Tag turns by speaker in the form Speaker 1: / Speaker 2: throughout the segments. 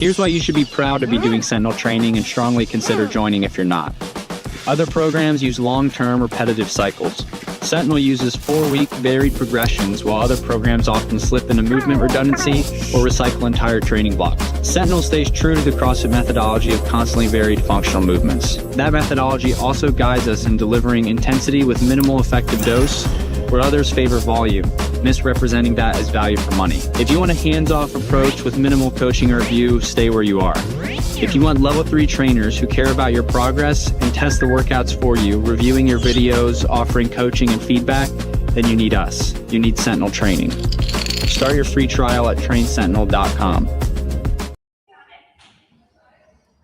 Speaker 1: Here's why you should be proud to be doing Sentinel training and strongly consider joining if you're not. Other programs use long-term repetitive cycles. Sentinel uses 4-week varied progressions, while other programs often slip into movement redundancy or recycle entire training blocks. Sentinel stays true to the CrossFit methodology of constantly varied functional movements. That methodology also guides us in delivering intensity with minimal effective dose, where others favor volume, misrepresenting that as value for money. If you want a hands-off approach with minimal coaching or review, stay where you are. If you want level 3 trainers who care about your progress and test the workouts for you, reviewing your videos, offering coaching and feedback, then you need us. You need Sentinel training. Start your free trial at trainsentinel.com.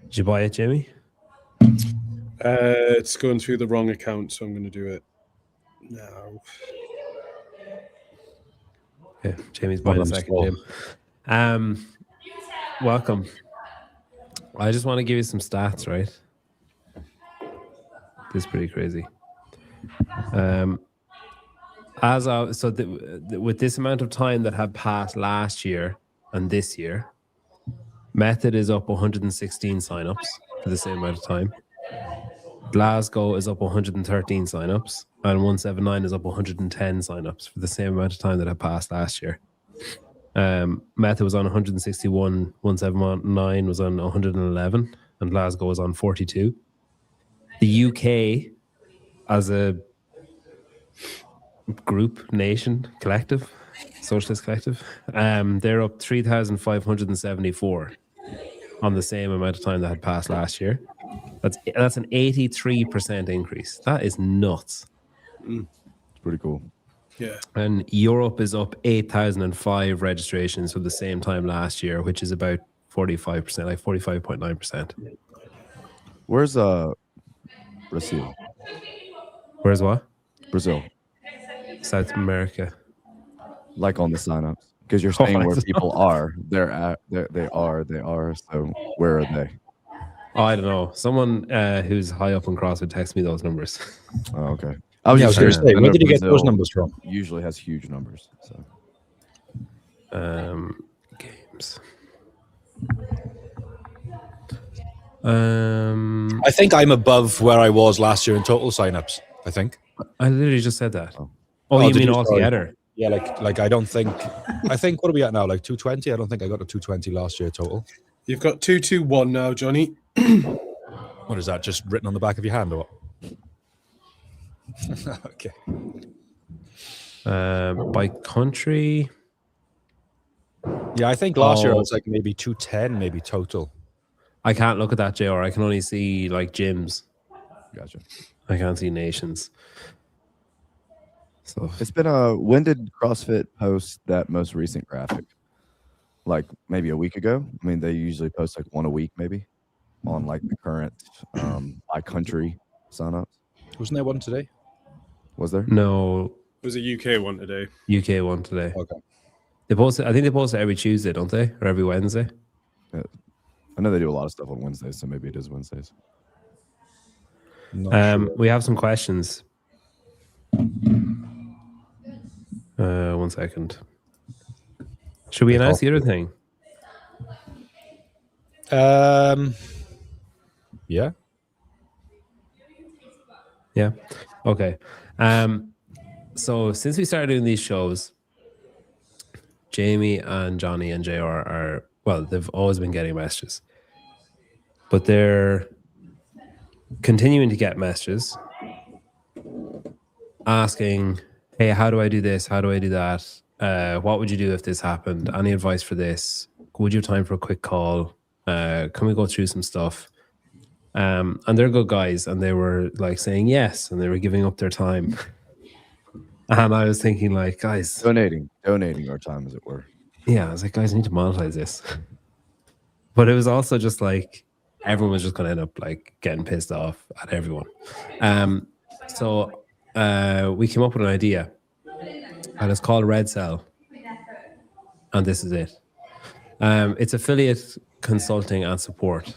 Speaker 2: Did you buy it, Jamie?
Speaker 3: It's going through the wrong account, so I'm going to do it now.
Speaker 2: Okay, Jamie's buying a second, Jim. Welcome. I just want to give you some stats, right? This is pretty crazy. With this amount of time that had passed last year and this year, Method is up 116 signups for the same amount of time. Glasgow is up 113 signups, and 179 is up 110 signups for the same amount of time that had passed last year. Method was on 161, 179 was on 111, and Glasgow was on 42. The UK, as a group, nation, collective, socialist collective, they're up 3,574 on the same amount of time that had passed last year. That's an 83% increase. That is nuts.
Speaker 4: It's pretty cool.
Speaker 3: Yeah.
Speaker 2: And Europe is up 8,005 registrations from the same time last year, which is about 45%, like 45.9%.
Speaker 4: Where's Brazil?
Speaker 2: Where's what?
Speaker 4: Brazil.
Speaker 2: South America.
Speaker 4: Like on the signups. Because you're saying where people are. They are. So where are they?
Speaker 2: Oh, I don't know. Someone who's high up on CrossFit text me those numbers.
Speaker 4: Oh, okay.
Speaker 5: I was going to say, where did you get those numbers from?
Speaker 4: Usually has huge numbers. So,
Speaker 2: games.
Speaker 5: I think I'm above where I was last year in total signups. I think.
Speaker 2: I literally just said that. Oh, you mean altogether?
Speaker 5: Yeah, like I don't think. I think what are we at now? Like 220. I don't think I got to 220 last year total.
Speaker 3: You've got 221 now, Johnny.
Speaker 5: What is that? Just written on the back of your hand, or what? Okay.
Speaker 2: By country.
Speaker 5: Yeah, I think last year I was like maybe 210, maybe total.
Speaker 2: I can't look at that, JR. I can only see like gyms.
Speaker 4: Gotcha.
Speaker 2: I can't see nations. So
Speaker 4: it's been when did CrossFit post that most recent graphic? Like maybe a week ago? I mean, they usually post like one a week, maybe, on like the current by country signups.
Speaker 5: Wasn't there one today?
Speaker 4: Was there?
Speaker 2: No.
Speaker 3: It was a UK one today.
Speaker 2: UK one today.
Speaker 5: Okay.
Speaker 2: They post it, I think they post it every Tuesday, don't they? Or every Wednesday?
Speaker 4: Yeah. I know they do a lot of stuff on Wednesdays, so maybe it is Wednesdays.
Speaker 2: Sure. We have some questions. 1 second. Should we announce the other thing?
Speaker 5: Yeah.
Speaker 2: Yeah. Okay. So since we started doing these shows, Jamie and Johnny and JR are, well, they've always been getting messages, but they're continuing to get messages asking, hey, how do I do this? How do I do that? What would you do if this happened? Any advice for this? Would you have time for a quick call? Can we go through some stuff? And they're good guys, and they were like saying yes, and they were giving up their time. And I was thinking, like, guys,
Speaker 4: donating our time, as it were.
Speaker 2: Yeah, I was like, guys, I need to monetize this. But it was also just like everyone was just going to end up like getting pissed off at everyone. So we came up with an idea, and it's called Red Cell, and this is it. It's affiliate consulting and support,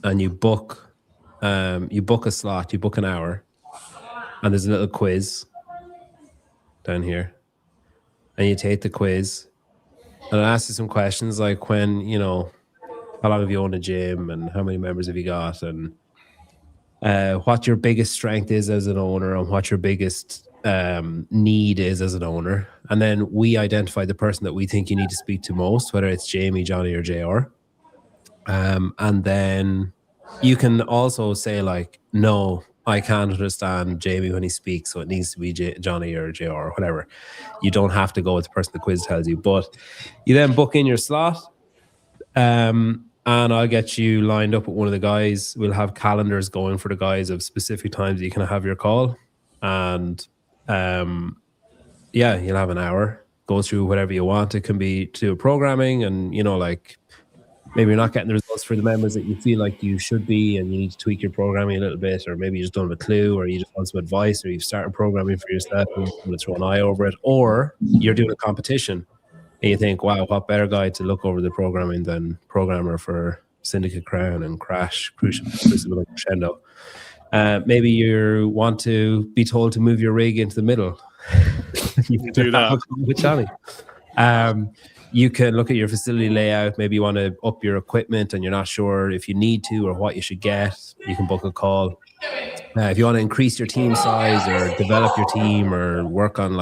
Speaker 2: and you book a slot, you book an hour, and there's a little quiz down here, and you take the quiz, and it asks you some questions like when, you know, how long have you owned a gym, and how many members have you got, and what your biggest strength is as an owner, and what your biggest need is as an owner. And then we identify the person that we think you need to speak to most, whether it's Jamie, Johnny, or JR. And then you can also say like, no, I can't understand Jamie when he speaks, so it needs to be Johnny or JR or whatever. You don't have to go with the person the quiz tells you, but you then book in your slot. And I'll get you lined up with one of the guys. We'll have calendars going for the guys of specific times that you can have your call. And yeah, you'll have an hour, go through whatever you want. It can be to programming, and like maybe you're not getting the results for the members that you feel like you should be, and you need to tweak your programming a little bit, or maybe you just don't have a clue, or you just want some advice, or you've started programming for yourself and you want to throw an eye over it, or you're doing a competition and you think, wow, what better guy to look over the programming than programmer for Syndicate Crown and Crash, Crucible, and Crescendo. Maybe you want to be told to move your rig into the middle. You can
Speaker 3: do that
Speaker 2: with Johnny. You can look at your facility layout. Maybe you want to up your equipment and you're not sure if you need to or what you should get. You can book a call. If you want to increase your team size or develop your team or work on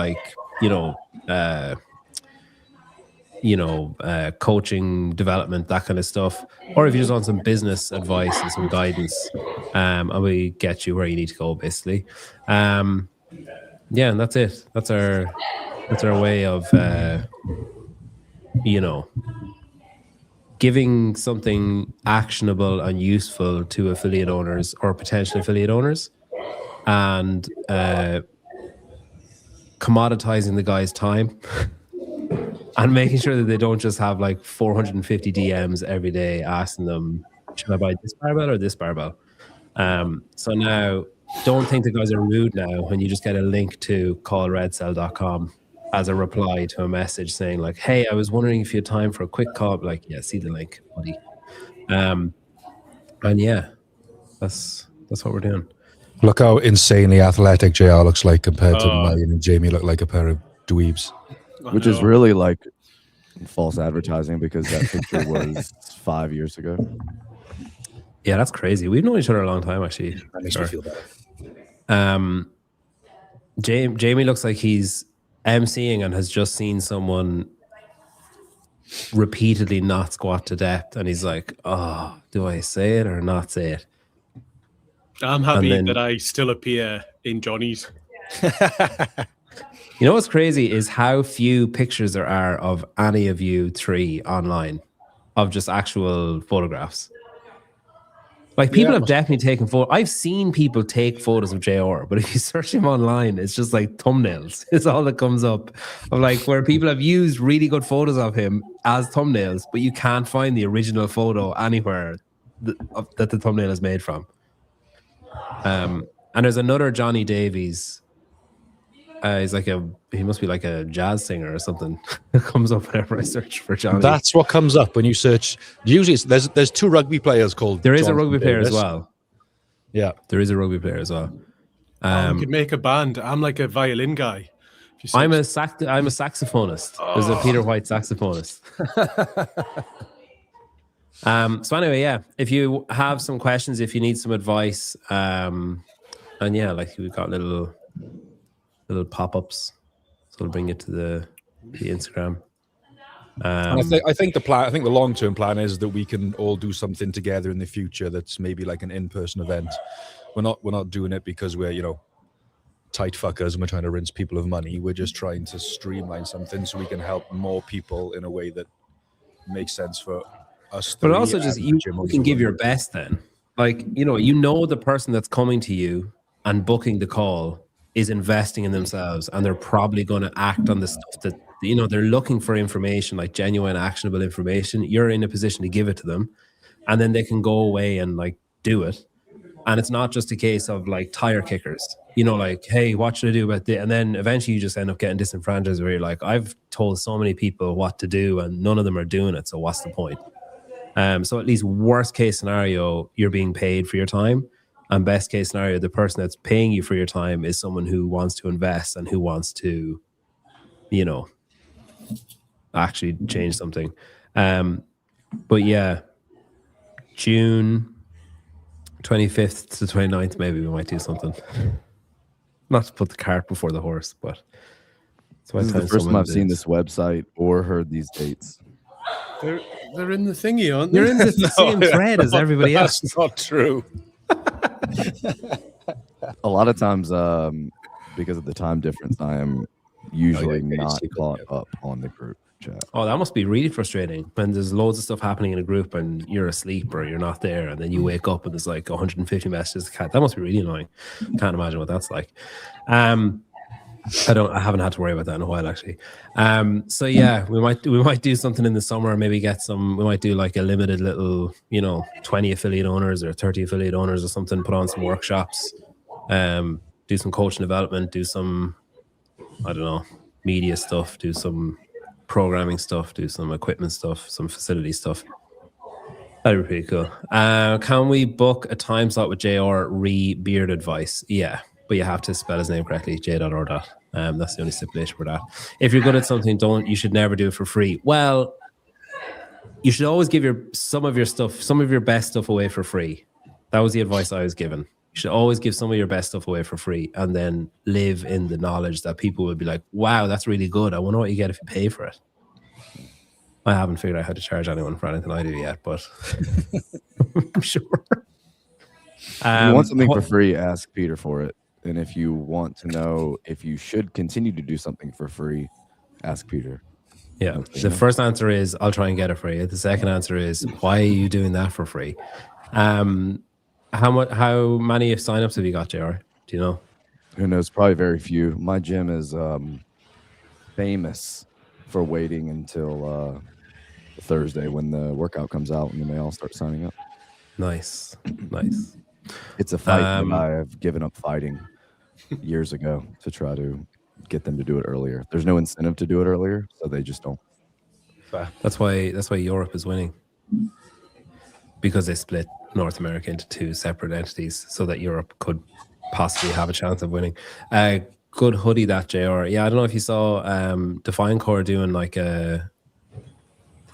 Speaker 2: coaching, development, that kind of stuff. Or if you just want some business advice and some guidance, and we get you where you need to go, basically. And that's it. That's our way of giving something actionable and useful to affiliate owners or potential affiliate owners, and commoditizing the guy's time and making sure that they don't just have like 450 DMs every day asking them, should I buy this barbell or this barbell? So now, don't think the guys are rude now when you just get a link to callredcell.com as a reply to a message saying like, hey, I was wondering if you had time for a quick call. Like, yeah, see the link, buddy. And yeah, that's what we're doing.
Speaker 5: Look how insanely athletic JR looks like compared to Mine and Jamie look like a pair of dweebs.
Speaker 4: Which is really like false advertising, because that picture was 5 years ago.
Speaker 2: Yeah, that's crazy. We've known each other a long time, actually.
Speaker 5: That makes me feel better.
Speaker 2: Jamie looks like he's emceeing and has just seen someone repeatedly not squat to depth, and he's like, oh, do I say it or not say it?
Speaker 3: I'm happy that I still appear in Johnny's.
Speaker 2: You know what's crazy is how few pictures there are of any of you three online, of just actual photographs. Like, people have definitely taken photos. I've seen people take photos of JR, but if you search him online, it's just like thumbnails. It's all that comes up, of like where people have used really good photos of him as thumbnails, but you can't find the original photo anywhere that the thumbnail is made from. And there's another Johnny Davies. He must be like a jazz singer or something. It comes up whenever I search for Johnny.
Speaker 5: That's what comes up when you search. Usually, there's two rugby players called.
Speaker 2: There is a rugby player as well.
Speaker 5: Yeah,
Speaker 2: there is a rugby player as well.
Speaker 3: We could make a band. I'm like a violin guy.
Speaker 2: I'm a saxophonist. There's a Peter White saxophonist. So anyway, yeah. If you have some questions, if you need some advice, and yeah, like we've got little pop-ups, so we'll bring it to the Instagram.
Speaker 5: And I think the long-term plan is that we can all do something together in the future. That's maybe like an in-person event. We're not doing it because we're tight fuckers and we're trying to rinse people of money. We're just trying to streamline something so we can help more people in a way that makes sense for us.
Speaker 2: But also, just you can give your best. Then, like the person that's coming to you and booking the call is investing in themselves, and they're probably going to act on the stuff that, they're looking for information, like genuine, actionable information. You're in a position to give it to them, and then they can go away and like do it. And it's not just a case of like tire kickers, like, hey, what should I do about this? And then eventually you just end up getting disenfranchised where you're like, I've told so many people what to do and none of them are doing it. So what's the point? So at least worst case scenario, you're being paid for your time. And best case scenario, the person that's paying you for your time is someone who wants to invest and who wants to, actually change something. But yeah, June 25th to 29th, maybe we might do something. Not to put the cart before the horse, but
Speaker 4: this is the first time I've seen this website or heard these dates.
Speaker 3: They're in the thingy, aren't they?
Speaker 2: You're in the same thread as everybody else.
Speaker 5: That's not true.
Speaker 4: A lot of times, because of the time difference, I am usually not caught up on the group chat.
Speaker 2: Oh, that must be really frustrating when there's loads of stuff happening in a group and you're asleep or you're not there, and then you wake up and there's like 150 messages to cat. That must be really annoying. Can't imagine what that's like. I haven't had to worry about that in a while, actually. So yeah, we might do something in the summer. Maybe we might do like a limited little, 20 affiliate owners or 30 affiliate owners or something. Put on some workshops, do some coaching development, do some, I don't know, media stuff, do some programming stuff, do some equipment stuff, some facility stuff. That'd be pretty cool. Can we book a time slot with JR beard advice? Yeah. But you have to spell his name correctly, j.r. That's the only stipulation for that. If you're good at something, you should never do it for free. Well, you should always give some of your best stuff away for free. That was the advice I was given. You should always give some of your best stuff away for free and then live in the knowledge that people will be like, wow, that's really good. I wonder what you get if you pay for it. I haven't figured out how to charge anyone for anything I do yet, but I'm sure.
Speaker 4: If you want something for free, ask Peter for it. And if you want to know if you should continue to do something for free, ask Peter.
Speaker 2: Yeah. The first answer is, I'll try and get it for you. The second answer is, why are you doing that for free? How many signups have you got, JR? Do you know?
Speaker 4: Who knows? Probably very few. My gym is famous for waiting until Thursday when the workout comes out, and then they all start signing up.
Speaker 2: Nice.
Speaker 4: It's a fight that I have given up fighting years ago to try to get them to do it earlier. There's no incentive to do it earlier, so they just don't.
Speaker 2: That's why Europe is winning, because they split North America into two separate entities so that Europe could possibly have a chance of winning. Good hoodie, that, JR. Yeah, I don't know if you saw Define Core doing like a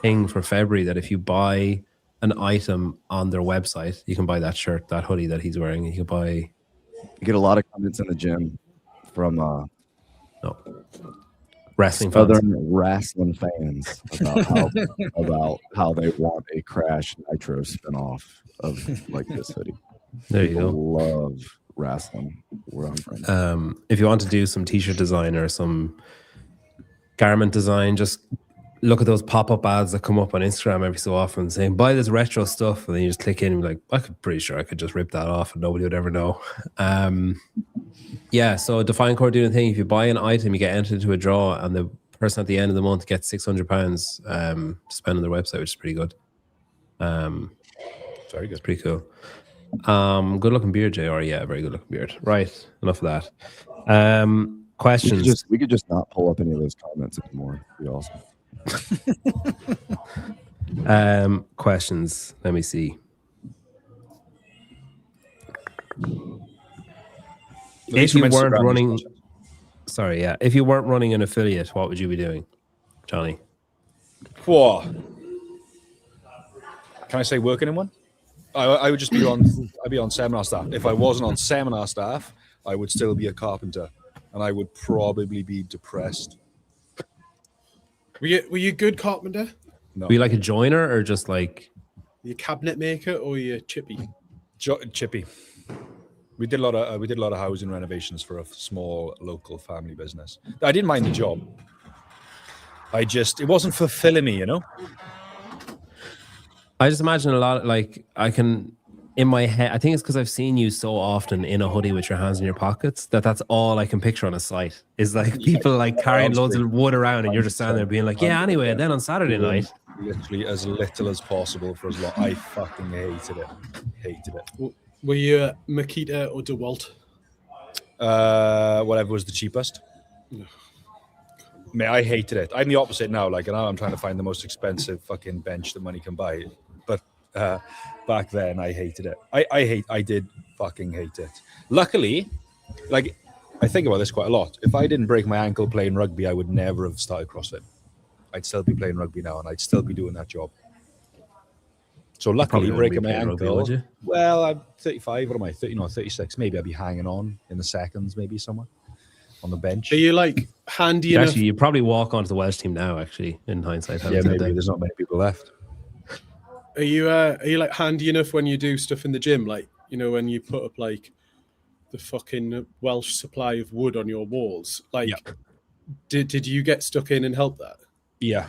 Speaker 2: thing for February that if you buy an item on their website, you can buy that shirt, that hoodie that he's wearing. You can buy.
Speaker 4: You get a lot of comments in the gym from
Speaker 2: wrestling
Speaker 4: fans about how they want a Crash Nitro spinoff of like this hoodie.
Speaker 2: There
Speaker 4: People
Speaker 2: you go.
Speaker 4: Love wrestling. Where I'm from.
Speaker 2: If you want to do some t-shirt design or some garment design, just look at those pop-up ads that come up on Instagram every so often saying, buy this retro stuff. And then you just click in and be like, pretty sure I could just rip that off and nobody would ever know. Yeah, so Define Core doing a thing. If you buy an item, you get entered into a draw, and the person at the end of the month gets £600 to spend on their website, which is pretty good.
Speaker 5: Very good.
Speaker 2: It's pretty cool. Good looking beard, JR. Yeah, very good looking beard. Right, enough of that. Questions?
Speaker 4: We could just not pull up any of those comments anymore. It'd be awesome.
Speaker 2: Questions. Let me see. If you weren't running, if you weren't running an affiliate, what would you be doing, Johnny?
Speaker 5: Whoa. Can I say working in one? I would just be I'd be on seminar staff. If I wasn't on seminar staff, I would still be a carpenter, and I would probably be depressed.
Speaker 3: Were you a good carpenter?
Speaker 5: No.
Speaker 2: Were you like a joiner or just like
Speaker 3: you cabinet maker or you chippy?
Speaker 5: Chippy. We did a lot of housing renovations for a small local family business. I didn't mind the job. It wasn't fulfilling me,
Speaker 2: I just imagine a lot, like I can, in my head, I think it's because I've seen you so often in a hoodie with your hands in your pockets that's all I can picture on a site is like people like carrying loads of wood around and you're just standing there being like, yeah, anyway, and then on Saturday night.
Speaker 5: Literally as little as possible for as long. I fucking hated it.
Speaker 3: Were you a Makita or DeWalt?
Speaker 5: Whatever was the cheapest. Man, I hated it. I'm the opposite now. Like now I'm trying to find the most expensive fucking bench that money can buy. But back then I hated it. I did fucking hate it. Luckily, like I think about this quite a lot. If I didn't break my ankle playing rugby, I would never have started CrossFit. I'd still be playing rugby now and I'd still be doing that job. So luckily,
Speaker 2: Probably wouldn't be
Speaker 5: breaking my
Speaker 2: playing rugby,
Speaker 5: ankle.
Speaker 2: would you?
Speaker 5: Well, I'm 35. What am I? 30, no, 36. Maybe I'd be hanging on in the seconds, maybe somewhere on the bench.
Speaker 3: Are you like handy enough?
Speaker 2: Actually, you probably walk onto the Welsh team now. Actually, in hindsight,
Speaker 5: Yeah, maybe there's not many people left.
Speaker 3: Are you like handy enough when you do stuff in the gym? Like, you know, when you put up like the fucking Welsh supply of wood on your walls. Like, did you get stuck in and help that?
Speaker 5: Yeah.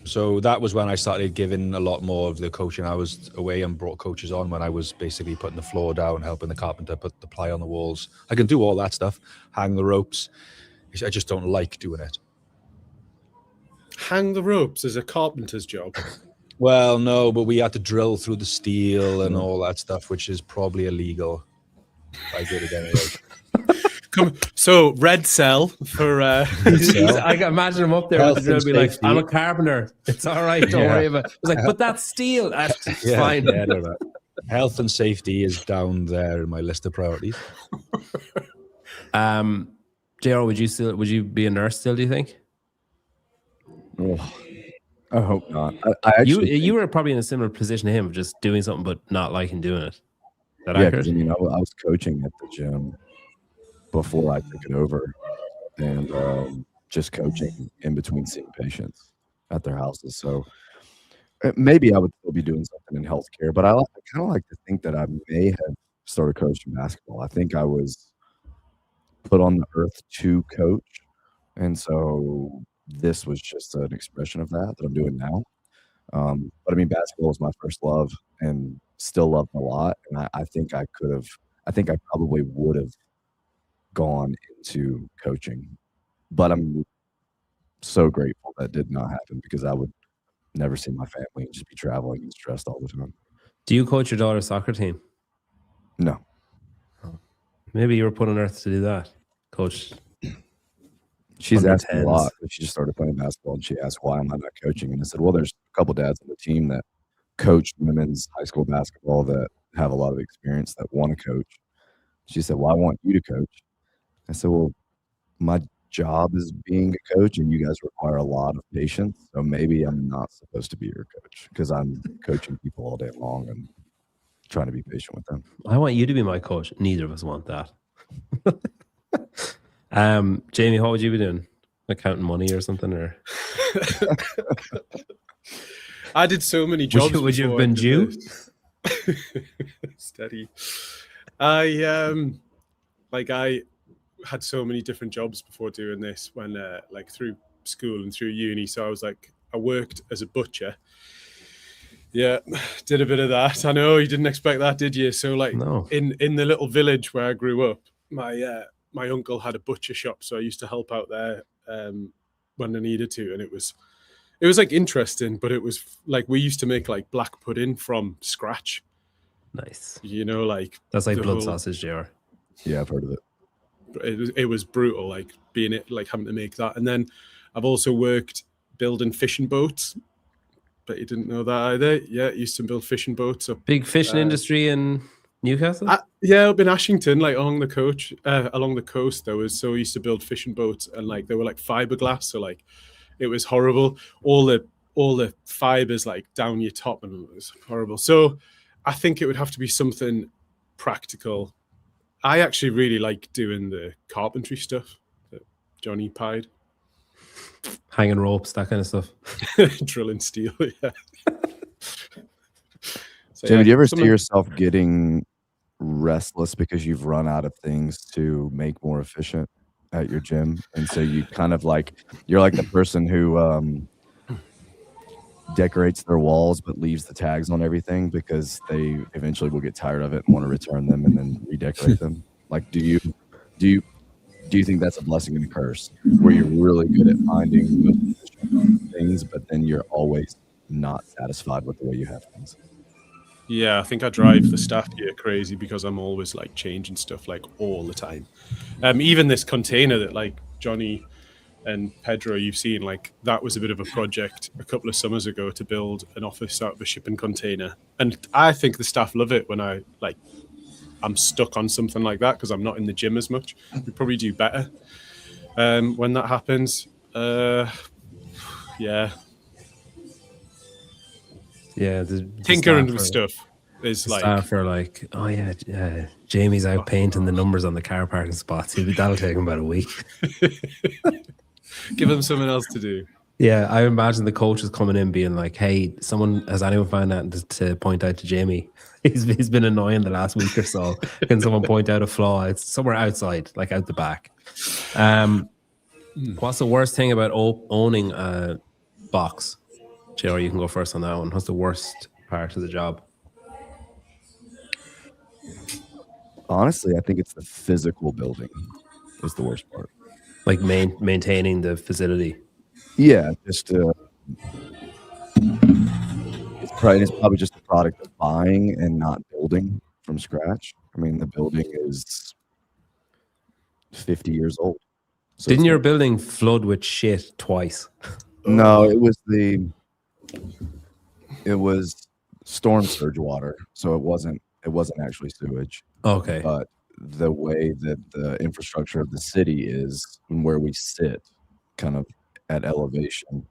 Speaker 5: So that was when I started giving a lot more of the coaching. I was away and brought coaches on when I was basically putting the floor down, helping the carpenter put the ply on the walls. I can do all that stuff, hang the ropes. I just don't like doing it.
Speaker 3: Hang the ropes is a carpenter's job.
Speaker 5: Well, no, but we had to drill through the steel and all that stuff, which is probably illegal. I did it anyway.
Speaker 3: So red cell for
Speaker 2: I can imagine him up there with the drill, be like, "I'm a carpenter. It's all right. Don't worry about it." It's like, "But that's steel. That's fine."
Speaker 5: Yeah, no. Health and safety is down there in my list of priorities.
Speaker 2: JR, would you be a nurse still? Do you think?
Speaker 4: Oh, I hope not. I actually
Speaker 2: you were probably in a similar position to him, of just doing something but not liking doing it. Is that
Speaker 4: yeah,
Speaker 2: accurate?
Speaker 4: 'cause, I mean, I was coaching at the gym before I took it over, and just coaching in between seeing patients at their houses. So maybe I would still be doing something in healthcare, but I kind of like to think that I may have started coaching basketball. I think I was put on the earth to coach, and so this was just an expression of that I'm doing now. But I mean, basketball was my first love and still love it a lot. And I think I probably would have gone into coaching, but I'm so grateful that did not happen because I would never see my family and just be traveling and stressed all the time.
Speaker 2: Do you coach your daughter's soccer team?
Speaker 4: No.
Speaker 2: Maybe you were put on earth to do that, coach.
Speaker 4: She's asked me a lot. She just started playing basketball, and she asked, why am I not coaching? And I said, well, there's a couple dads on the team that coach women's high school basketball that have a lot of experience that want to coach. She said, well, I want you to coach. I said, well, my job is being a coach, and you guys require a lot of patience. So maybe I'm not supposed to be your coach because I'm coaching people all day long and trying to be patient with them.
Speaker 2: I want you to be my coach. Neither of us want that. Jamie, what would you be doing? Like counting money or something? Or
Speaker 3: I did so many jobs.
Speaker 2: Would you have been Jew?
Speaker 3: Steady. I had so many different jobs before doing this when like through school and through uni. So I worked as a butcher. Yeah, did a bit of that. I know you didn't expect that, did you? So
Speaker 2: no.
Speaker 3: in the little village where I grew up, my uncle had a butcher shop, so I used to help out there when I needed to, and it was like interesting, but it was like we used to make like black pudding from scratch.
Speaker 2: Nice.
Speaker 3: You know, like
Speaker 2: that's like blood sausage, JR.
Speaker 4: Yeah, I've heard of it.
Speaker 3: It was brutal, like being it, like having to make that. And then I've also worked building fishing boats. But you didn't know that either. Yeah, used to build fishing boats. Up,
Speaker 2: big fishing industry in Newcastle.
Speaker 3: Yeah, up in Ashington, like along the coast, there was. So we used to build fishing boats, and like they were like fiberglass. So like, it was horrible. All the fibers like down your top, and it was horrible. So I think it would have to be something practical. I actually really like doing the carpentry stuff that Johnny pied.
Speaker 2: Hanging ropes, that kind of stuff.
Speaker 3: Drilling steel, yeah. So,
Speaker 4: Jamie, do you ever see yourself getting restless because you've run out of things to make more efficient at your gym? And so you kind of like, you're like the person who decorates their walls but leaves the tags on everything because they eventually will get tired of it and want to return them and then redecorate them. Like, do you think that's a blessing and a curse, where you're really good at finding things, but then you're always not satisfied with the way you have things?
Speaker 3: Yeah, I think I drive the staff here crazy because I'm always like changing stuff like all the time. Even this container that like Johnny and Pedro you've seen, like that was a bit of a project a couple of summers ago to build an office out of a shipping container. And I think the staff love it when I'm stuck on something like that because I'm not in the gym as much. We probably do better when that happens. Yeah.
Speaker 2: Yeah,
Speaker 3: tinkering with stuff is
Speaker 2: the
Speaker 3: like
Speaker 2: staff are like, oh yeah, Jamie's out painting the numbers on the car parking spots. That'll take him about a week.
Speaker 3: give them something else to do.
Speaker 2: Yeah, I imagine the coach is coming in being like, hey, has anyone found that to point out to Jamie? He's been annoying the last week or so. Can someone point out a flaw? It's somewhere outside, like out the back. What's the worst thing about owning a box? Joe, you can go first on that one. What's the worst part of the job?
Speaker 4: Honestly, I think it's the physical building is the worst part.
Speaker 2: Like maintaining the facility.
Speaker 4: Yeah, just it's probably just a product of buying and not building from scratch. I mean, the building is 50 years old. So
Speaker 2: Didn't your building flood with shit twice?
Speaker 4: No, it was storm surge water, so it wasn't actually sewage.
Speaker 2: Okay.
Speaker 4: But the way that the infrastructure of the city is and where we sit, kind of at elevation,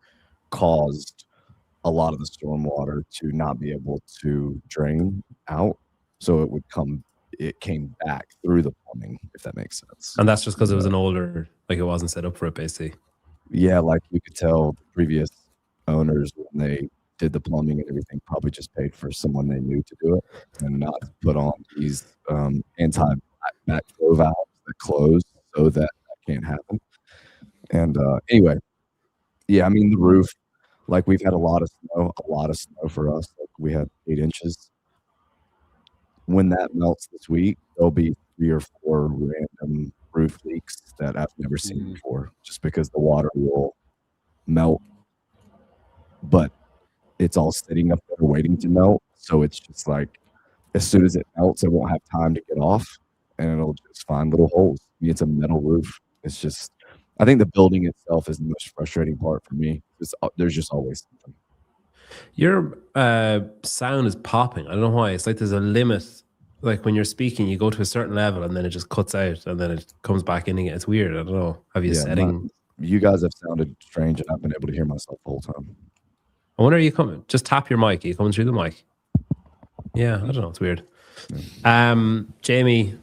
Speaker 4: caused a lot of the storm water to not be able to drain out. So it came back through the plumbing, if that makes sense.
Speaker 2: And that's just because it was an older, like it wasn't set up for it, basically.
Speaker 4: Yeah, like you could tell the previous owners when they did the plumbing and everything probably just paid for someone they knew to do it and not put on these anti-backflow valves that close so that can't happen. And anyway, yeah, I mean the roof, like we've had a lot of snow for us. Like we had 8 inches. When that melts this week, there'll be 3 or 4 random roof leaks that I've never seen before, just because the water will melt. But it's all sitting up there waiting to melt. So it's just like, as soon as it melts, it won't have time to get off and it'll just find little holes. I mean, it's a metal roof. It's just, I think the building itself is the most frustrating part for me. There's just always something.
Speaker 2: Your sound is popping. I don't know why. It's like there's a limit. Like when you're speaking, you go to a certain level and then it just cuts out and then it comes back in again. It's weird. I don't know. Have you setting?
Speaker 4: You guys have sounded strange and I've been able to hear myself the whole time.
Speaker 2: I wonder, are you coming? Just tap your mic. Are you coming through the mic? Yeah, I don't know. It's weird. Jamie,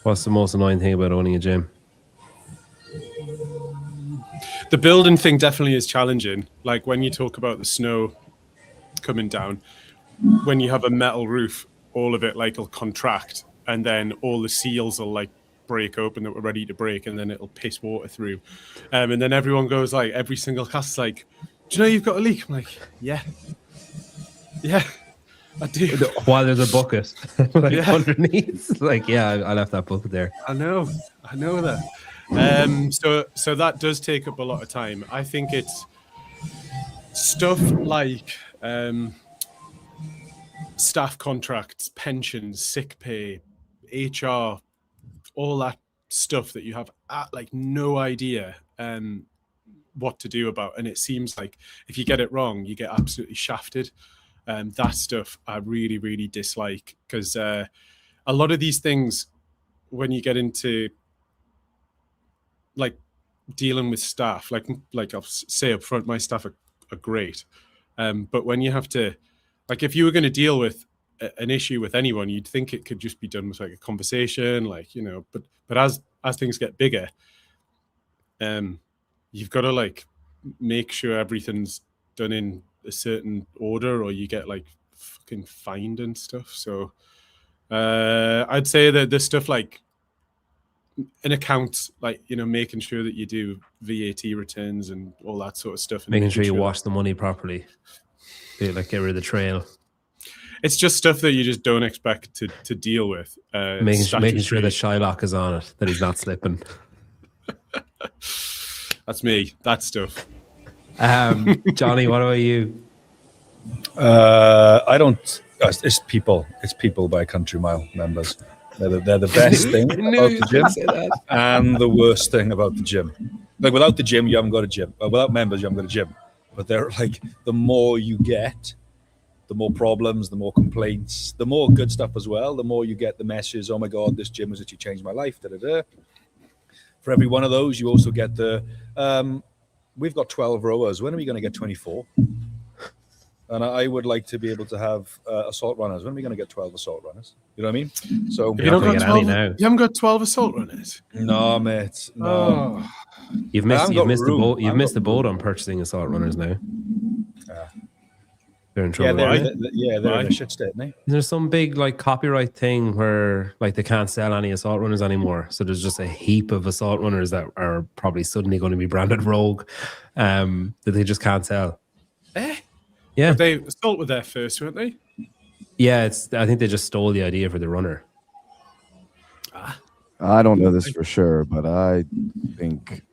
Speaker 2: what's the most annoying thing about owning a gym?
Speaker 3: The building thing definitely is challenging. Like when you talk about the snow coming down, when you have a metal roof, all of it like will contract and then all the seals will like break open that were ready to break and then it'll piss water through. And then everyone goes like, every single cast is like, do you know you've got a leak? I'm like, yeah, I do.
Speaker 2: While there's a bucket underneath. Like, yeah, I left that bucket there.
Speaker 3: I know that. So that does take up a lot of time. I think it's stuff like staff contracts, pensions, sick pay, HR, all that stuff that you have like no idea what to do about. And it seems like if you get it wrong, you get absolutely shafted. That stuff I really, really dislike because a lot of these things, when you get into like dealing with staff, like I'll say up front, my staff are great. But when you have to, like if you were going to deal with an issue with anyone, you'd think it could just be done with like a conversation, like, you know, but as things get bigger, you've got to like make sure everything's done in a certain order or you get like fucking fined and stuff. So I'd say that there's stuff like an account, like, you know, making sure that you do VAT returns and all that sort of stuff. And
Speaker 2: making sure you wash the money properly. Like get rid of the trail. It's
Speaker 3: just stuff that you just don't expect to deal with.
Speaker 2: Making sure that Shylock is on it, that he's not slipping.
Speaker 3: That's me. That stuff.
Speaker 2: Johnny, what about you?
Speaker 5: I don't. It's people. It's people by country mile members. They're the best thing about the gym and the worst thing about the gym. Like without the gym, you haven't got a gym. Without members, you haven't got a gym. But they're like, the more you get, the more problems, the more complaints, the more good stuff as well. The more you get the messages, oh my God, this gym has actually changed my life. Da, da, da. For every one of those, you also get the, we've got 12 rowers. When are we going to get 24? and I would like to be able to have assault runners. When are we going to get 12 assault runners? You know what I mean? So
Speaker 3: You don't got
Speaker 2: get
Speaker 3: 12.
Speaker 2: any now.
Speaker 3: You haven't got 12 assault runners.
Speaker 5: no, mate. No.
Speaker 3: Oh.
Speaker 2: You've missed the boat. You've missed the boat on purchasing assault runners now. They're in trouble.
Speaker 5: They're in a shit state, mate.
Speaker 2: There's some big like copyright thing where like they can't sell any assault runners anymore. So there's just a heap of assault runners that are probably suddenly going to be branded Rogue, that they just can't sell. Yeah,
Speaker 3: But they assault were there first, weren't they?
Speaker 2: yeah. I think they just stole the idea for the runner.
Speaker 4: I don't know this for sure, but I think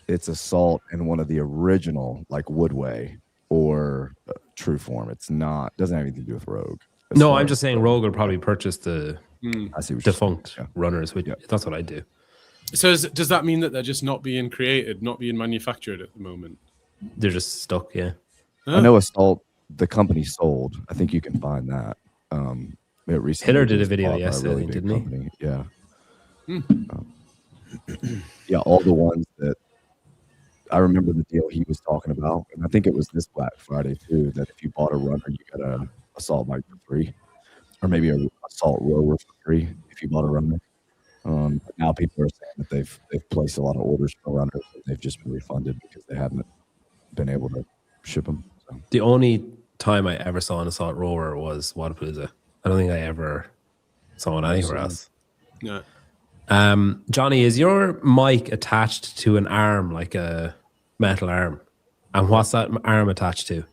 Speaker 4: it's assault in one of the original, like Woodway or True Form. It's not, doesn't have anything to do with Rogue.
Speaker 2: No, I'm just saying Rogue will probably purchase the
Speaker 4: I see what
Speaker 2: defunct
Speaker 4: yeah.
Speaker 2: runners. That's what I do.
Speaker 3: So does that mean that they're just not being created, not being manufactured at the moment?
Speaker 2: They're just stuck. Yeah.
Speaker 4: I know Assault, the company sold. I think you can find that. It recently
Speaker 2: Hiller did a
Speaker 4: was
Speaker 2: video
Speaker 4: bought by
Speaker 2: yesterday,
Speaker 4: really big
Speaker 2: didn't he?
Speaker 4: company. Yeah. Yeah, all the ones that I remember the deal he was talking about, and I think it was this Black Friday too. That if you bought a runner, you got a assault bike for free, or maybe a assault rower for free if you bought a runner. But now people are saying that they've placed a lot of orders for runners, but they've just been refunded because they haven't been able to ship them. So.
Speaker 2: The only time I ever saw an assault rower was Wadapalooza. I don't think I ever saw one anywhere else.
Speaker 3: No.
Speaker 2: Johnny, is your mic attached to an arm, like a metal arm? And what's that arm attached to?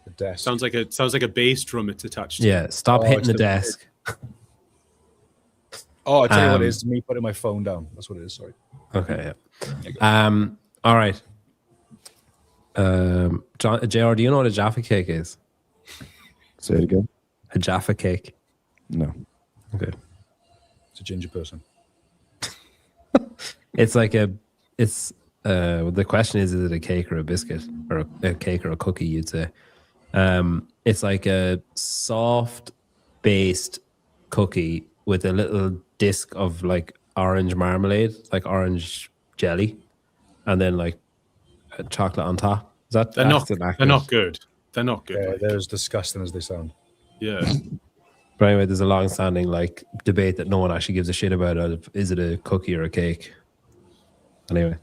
Speaker 5: The desk.
Speaker 3: Sounds like a bass drum it's attached to.
Speaker 2: Yeah, stop hitting the desk.
Speaker 5: Oh, I tell you what it is. Me putting my phone down. That's what it is. Sorry.
Speaker 2: Okay. Yeah. All right. JR, do you know what a Jaffa cake is?
Speaker 4: Say it again.
Speaker 2: A Jaffa cake.
Speaker 4: No.
Speaker 2: Okay.
Speaker 5: It's a ginger person.
Speaker 2: It's like the question is it a cake or a biscuit, or a cake or a cookie, you'd say. It's like a soft based cookie with a little disc of like orange marmalade, like orange jelly, and then like a chocolate on top. Is that
Speaker 3: They're not good. They're not good.
Speaker 5: Yeah, they're as disgusting as they sound.
Speaker 3: Yeah.
Speaker 2: But anyway, there's a long-standing like debate that no one actually gives a shit about. Is it a cookie or a cake? Anyway,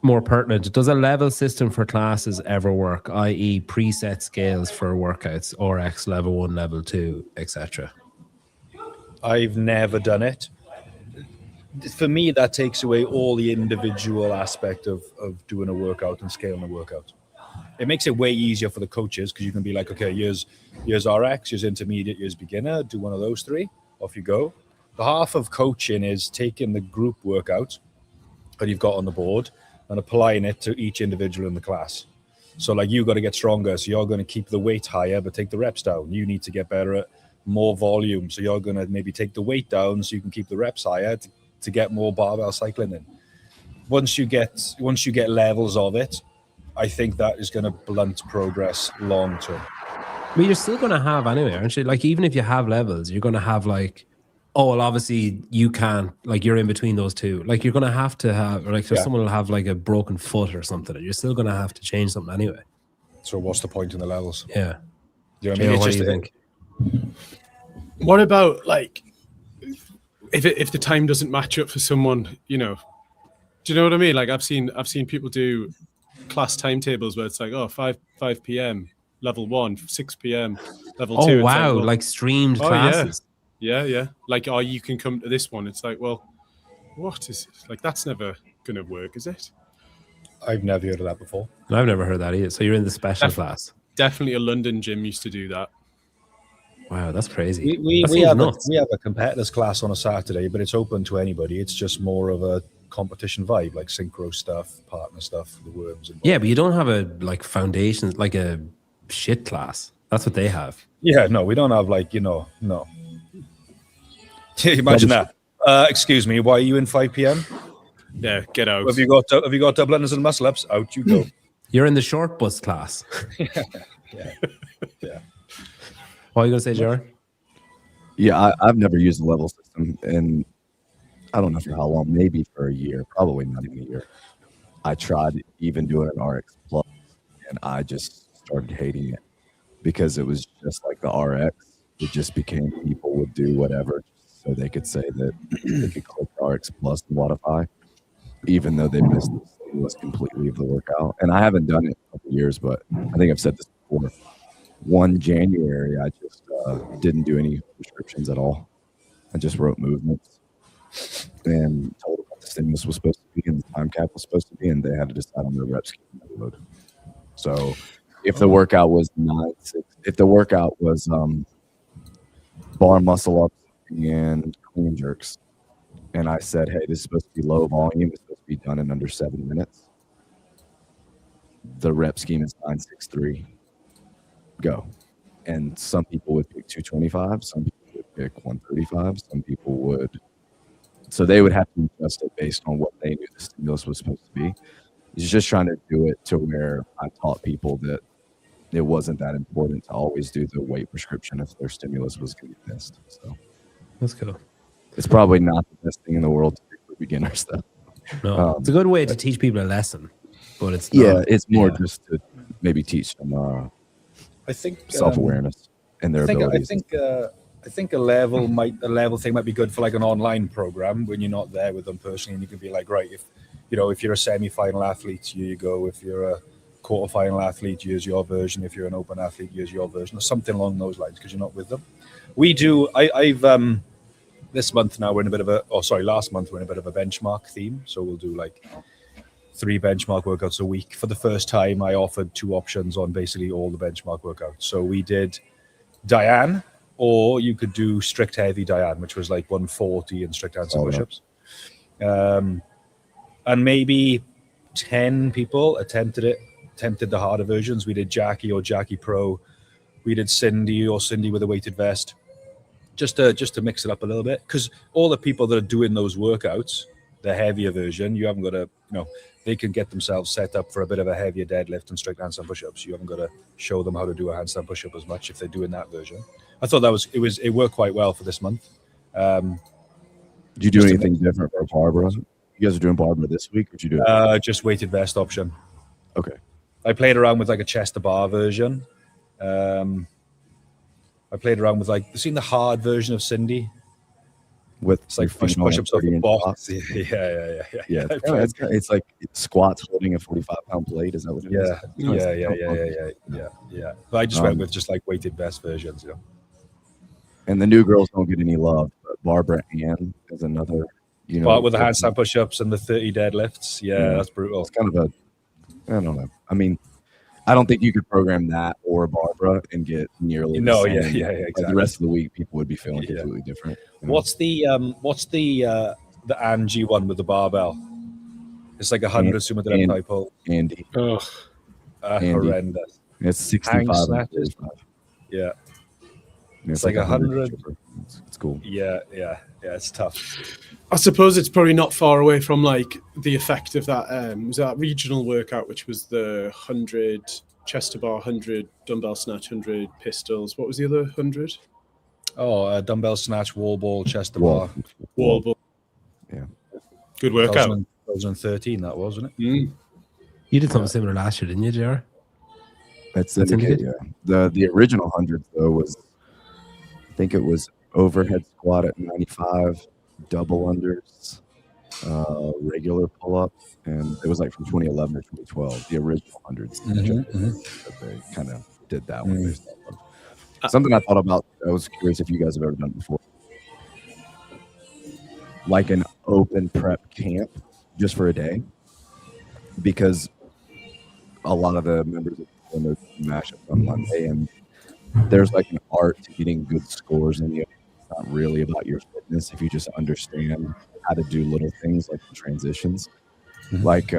Speaker 2: more pertinent. Does a level system for classes ever work? I.e., preset scales for workouts, RX level 1, level 2, etc.
Speaker 5: I've never done it. For me, that takes away all the individual aspect of doing a workout and scaling a workout. It makes it way easier for the coaches because you can be like, okay, here's RX, here's intermediate, here's beginner. Do one of those three. Off you go. The half of coaching is taking the group workout that you've got on the board and applying it to each individual in the class. So like you got to get stronger. So you're going to keep the weight higher, but take the reps down. You need to get better at more volume. So you're going to maybe take the weight down so you can keep the reps higher to get more barbell cycling in. Once you get levels of it, I think that is going to blunt progress long term.
Speaker 2: But you're still going to have anyway, aren't you? Like even if you have levels, you're going to have like, oh, well, obviously you can't, like you're in between those two. Like you're going to have, or like someone will have like a broken foot or something, and you're still going to have to change something anyway.
Speaker 5: So what's the point in the levels?
Speaker 2: Yeah.
Speaker 5: You know what I mean?
Speaker 2: What do you think?
Speaker 3: What about like if the time doesn't match up for someone, you know? Do you know what I mean? Like I've seen people do class timetables where it's like 5 p.m. level 1, 6 p.m. level 2.
Speaker 2: Oh wow, like streamed classes.
Speaker 3: Yeah. Like, you can come to this one. It's like, well, what is it? Like, that's never gonna work, is it?
Speaker 5: I've never heard of that before.
Speaker 2: I've never heard that either. So you're in the special class.
Speaker 3: Definitely a London gym used to do that.
Speaker 2: Wow, that's crazy.
Speaker 5: We have a competitors class on a Saturday, but it's open to anybody. It's just more of a competition vibe, like synchro stuff, partner stuff, the worms.
Speaker 2: Yeah, but you don't have a like foundations, like a shit class. That's what they have.
Speaker 5: Yeah, no, we don't have like, no. Imagine that. Excuse me, why are you in 5 p.m.?
Speaker 3: Yeah, get out.
Speaker 5: Have you got double unders and muscle ups? Out you go.
Speaker 2: You're in the short bus class.
Speaker 5: Yeah.
Speaker 2: What are you gonna say, Jared?
Speaker 4: Yeah, I've never used a level system, and I don't know for how long. Maybe for a year. Probably not even a year. I tried even doing an RX Plus and I just started hating it because it was just like the RX. It just became people would do whatever so they could say that they could click RX Plus and Modify, even though they missed the stimulus completely of the workout. And I haven't done it in a couple years, but I think I've said this before. 1 January, I just didn't do any prescriptions at all. I just wrote movements and told them what the stimulus was supposed to be and the time cap was supposed to be, and they had to decide on their rep scheme load. So if the workout was 9-6, if the workout was bar muscle ups and clean jerks, and I said, hey, this is supposed to be low volume, it's supposed to be done in under 7 minutes, the rep scheme is 9-6-3. Go. And some people would pick 225, some people would pick 135, some people would, so they would have to adjust it based on what they knew the stimulus was supposed to be. He's just trying to do it to where I taught people that it wasn't that important to always do the weight prescription if their stimulus was going to be missed. So
Speaker 2: That's cool.
Speaker 4: it's probably not the best thing in the world to do for beginners, though.
Speaker 2: No, it's a good way to teach people a lesson, but it's not,
Speaker 4: Yeah, it's more just to maybe teach them
Speaker 5: I think
Speaker 4: self-awareness and their abilities.
Speaker 5: I think a level thing might be good for like an online program when you're not there with them personally, and you can be like, right, if you're a semi-final athlete, here you go. If you're a quarter-final athlete, here's your version. If you're an open athlete, here's your version, or something along those lines, because you're not with them. We do. I've this month now we're in a bit of a. Oh, sorry, last month we're in a bit of a benchmark theme. So we'll do like 3 benchmark workouts a week. For the first time, I offered 2 options on basically all the benchmark workouts. So we did Diane, or you could do strict heavy Diane, which was like 140 and strict handstand push-ups. And maybe 10 people attempted the harder versions. We did Jackie or Jackie Pro. We did Cindy or Cindy with a weighted vest, just to mix it up a little bit. Because all the people that are doing those workouts, the heavier version, you haven't got to, they can get themselves set up for a bit of a heavier deadlift and strict handstand push-ups. You haven't got to show them how to do a handstand push-up as much if they're doing that version. I thought it worked quite well for this month.
Speaker 4: Did you do anything different for Barbara? You guys are doing Barbara this week, or did you do
Speaker 5: just weighted vest option?
Speaker 4: Okay.
Speaker 5: I played around with like a chest to bar version. I played around with seen the hard version of Cindy.
Speaker 4: With
Speaker 5: it's like push-ups off the box. Yeah.
Speaker 4: It's like squats holding a 45-pound plate. Is that what it is?
Speaker 5: Yeah. But I just went with just like weighted vest versions.
Speaker 4: And the new girls don't get any love, but Barbara Ann is another.
Speaker 5: But with the handstand push-ups and the 30 deadlifts, that's brutal.
Speaker 4: It's kind of I don't know. I mean, I don't think you could program that or Barbara and get nearly the same.
Speaker 5: Exactly.
Speaker 4: Like the rest of the week, people would be feeling completely different.
Speaker 5: What's the Angie one with the barbell? It's like 100 sumo type pull.
Speaker 4: Andy.
Speaker 5: Oh, horrendous.
Speaker 4: It's 65.
Speaker 5: Yeah.
Speaker 4: It's
Speaker 5: like 100.
Speaker 4: It's cool.
Speaker 5: Yeah. It's tough.
Speaker 3: I suppose it's probably not far away from like the effect of that. Was that regional workout, which was the 100 chest to bar, 100 dumbbell snatch, 100 pistols. What was the other 100?
Speaker 5: Oh, dumbbell snatch, wall ball, chest to bar,
Speaker 3: wall ball.
Speaker 4: Yeah,
Speaker 3: good workout.
Speaker 5: 2013, that was, wasn't it?
Speaker 3: Mm.
Speaker 2: You did something similar last year, didn't you, JR?
Speaker 4: That's Syndicate, yeah. The original 100 though was, I think it was overhead squat at 95, double unders, regular pull-up, and it was like from 2011 or 2012, the original 100s. They kind of did that one. Something I thought about, I was curious if you guys have ever done it before. Like an open prep camp just for a day, because a lot of the members of the mashup on Monday, and there's like an art to getting good scores in you. It's not really about your fitness if you just understand how to do little things like transitions. Like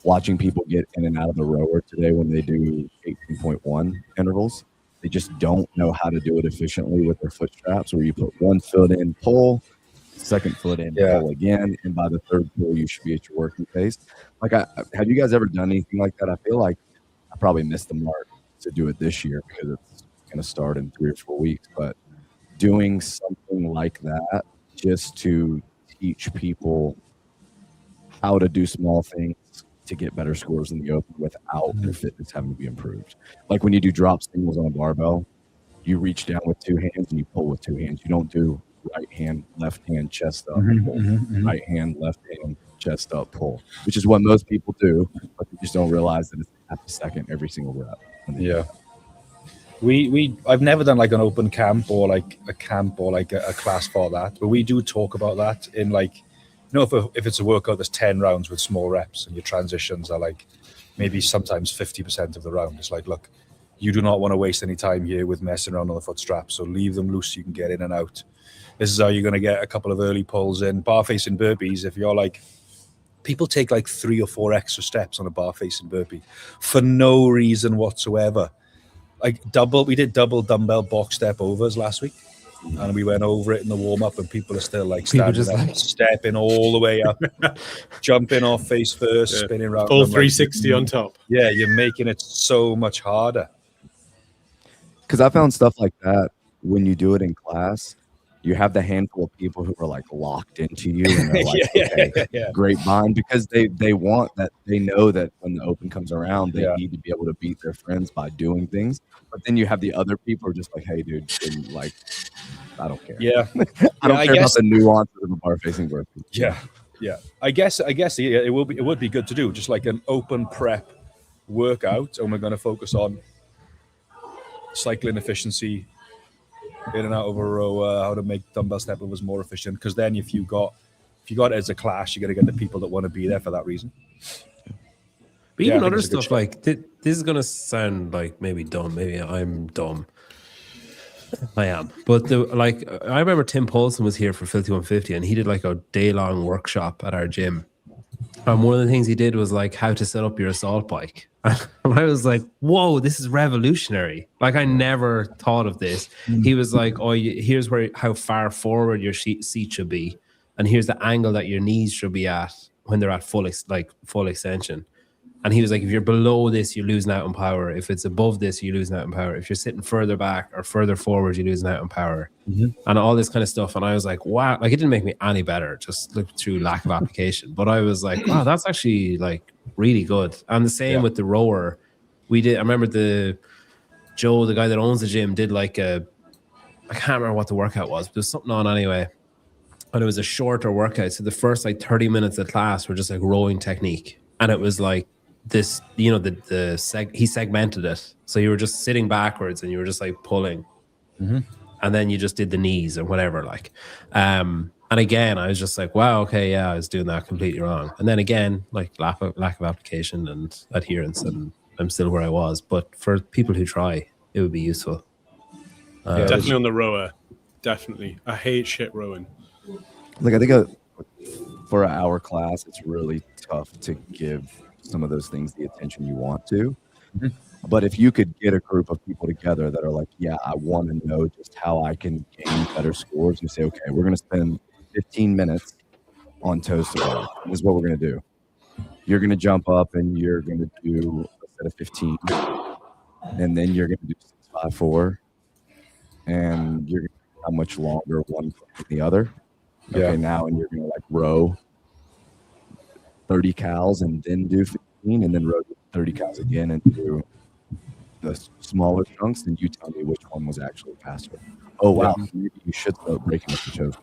Speaker 4: watching people get in and out of the rower today when they do 18.1 intervals. They just don't know how to do it efficiently with their foot straps, where you put one foot in, pull, second foot in, pull again, and by the third pull, you should be at your working pace. Like, have you guys ever done anything like that? I feel like I probably missed the mark to do it this year because it's going to start in 3 or 4 weeks. But doing something like that just to teach people how to do small things, to get better scores in the open without their fitness having to be improved. Like when you do drop singles on a barbell, you reach down with 2 hands and you pull with 2 hands. You don't do right hand, left hand, chest up, pull. Right hand, left hand, chest up, pull, which is what most people do, but they just don't realize that it's half a second every single rep.
Speaker 5: Yeah. I've never done like an open camp or like a camp or like a class for that, but we do talk about that in like, you know, if it's a workout that's 10 rounds with small reps and your transitions are like maybe sometimes 50% of the round. It's like, look, you do not want to waste any time here with messing around on the foot straps, so leave them loose so you can get in and out. This is how you're going to get a couple of early pulls in. Bar facing burpees, if you're like, people take like 3 or 4 extra steps on a bar facing burpee for no reason whatsoever. Like we did double dumbbell box step overs last week, and we went over it in the warm up, and people are still like standing up, stepping all the way up, jumping off face first, spinning around.
Speaker 3: Full 360 on top.
Speaker 5: Yeah, you're making it so much harder.
Speaker 4: Because I found stuff like that when you do it in class, you have the handful of people who are like locked into you and they're like, great bond, because they want that. They know that when the open comes around, they need to be able to beat their friends by doing things. But then you have the other people who are just like, hey, dude, like, I don't care.
Speaker 5: Yeah.
Speaker 4: I don't care about the nuances of a bar facing burpee.
Speaker 5: Yeah. Yeah. I guess it would be good to do just like an open prep workout, and we're going to focus on cycling efficiency, in and out of a row, how to make dumbbell step overs more efficient. Because then if you got it as a class, you're going to get the people that want to be there for that reason.
Speaker 2: But even other stuff like this is going to sound like maybe dumb. Maybe I'm dumb. I am. But I remember Tim Paulson was here for Filthy 150, and he did like a day-long workshop at our gym. And one of the things he did was like how to set up your assault bike. And I was like, whoa, this is revolutionary. Like, I never thought of this. He was like, here's how far forward your seat should be. And here's the angle that your knees should be at when they're at full extension. And he was like, if you're below this, you're losing out on power. If it's above this, you're losing out on power. If you're sitting further back or further forward, you're losing out on power. And all this kind of stuff. And I was like, wow, like it didn't make me any better, just through lack of application. But I was like, wow, that's actually like really good. And the same with the rower. I remember Joe, the guy that owns the gym, did like I can't remember what the workout was, but there's something on anyway. And it was a shorter workout. So the first like 30 minutes of class were just like rowing technique. And it was like, this, you know, he segmented it, so you were just sitting backwards and you were just like pulling, and then you just did the knees and whatever, like, and again I was just like, wow, okay, yeah, I was doing that completely wrong. And then again, like lack of application and adherence, and I'm still where I was. But for people who try, it would be useful.
Speaker 3: Definitely on the rower, definitely. I hate shit rowing.
Speaker 4: Like, I think for an hour class, it's really tough to give some of those things the attention you want to. But if you could get a group of people together that are like, yeah, I want to know just how I can gain better scores, and say, okay, we're going to spend 15 minutes on toes to bar. This is what we're going to do. You're going to jump up and you're going to do a set of 15, and then you're going to do 6-5-4, and you're going to do how much longer one than the other. Okay, now, and you're going to like row 30 cals and then do 15, and then row 30 cals again and do the smaller chunks, and you tell me which one was actually faster. Oh, wow, maybe you should start breaking up the toes.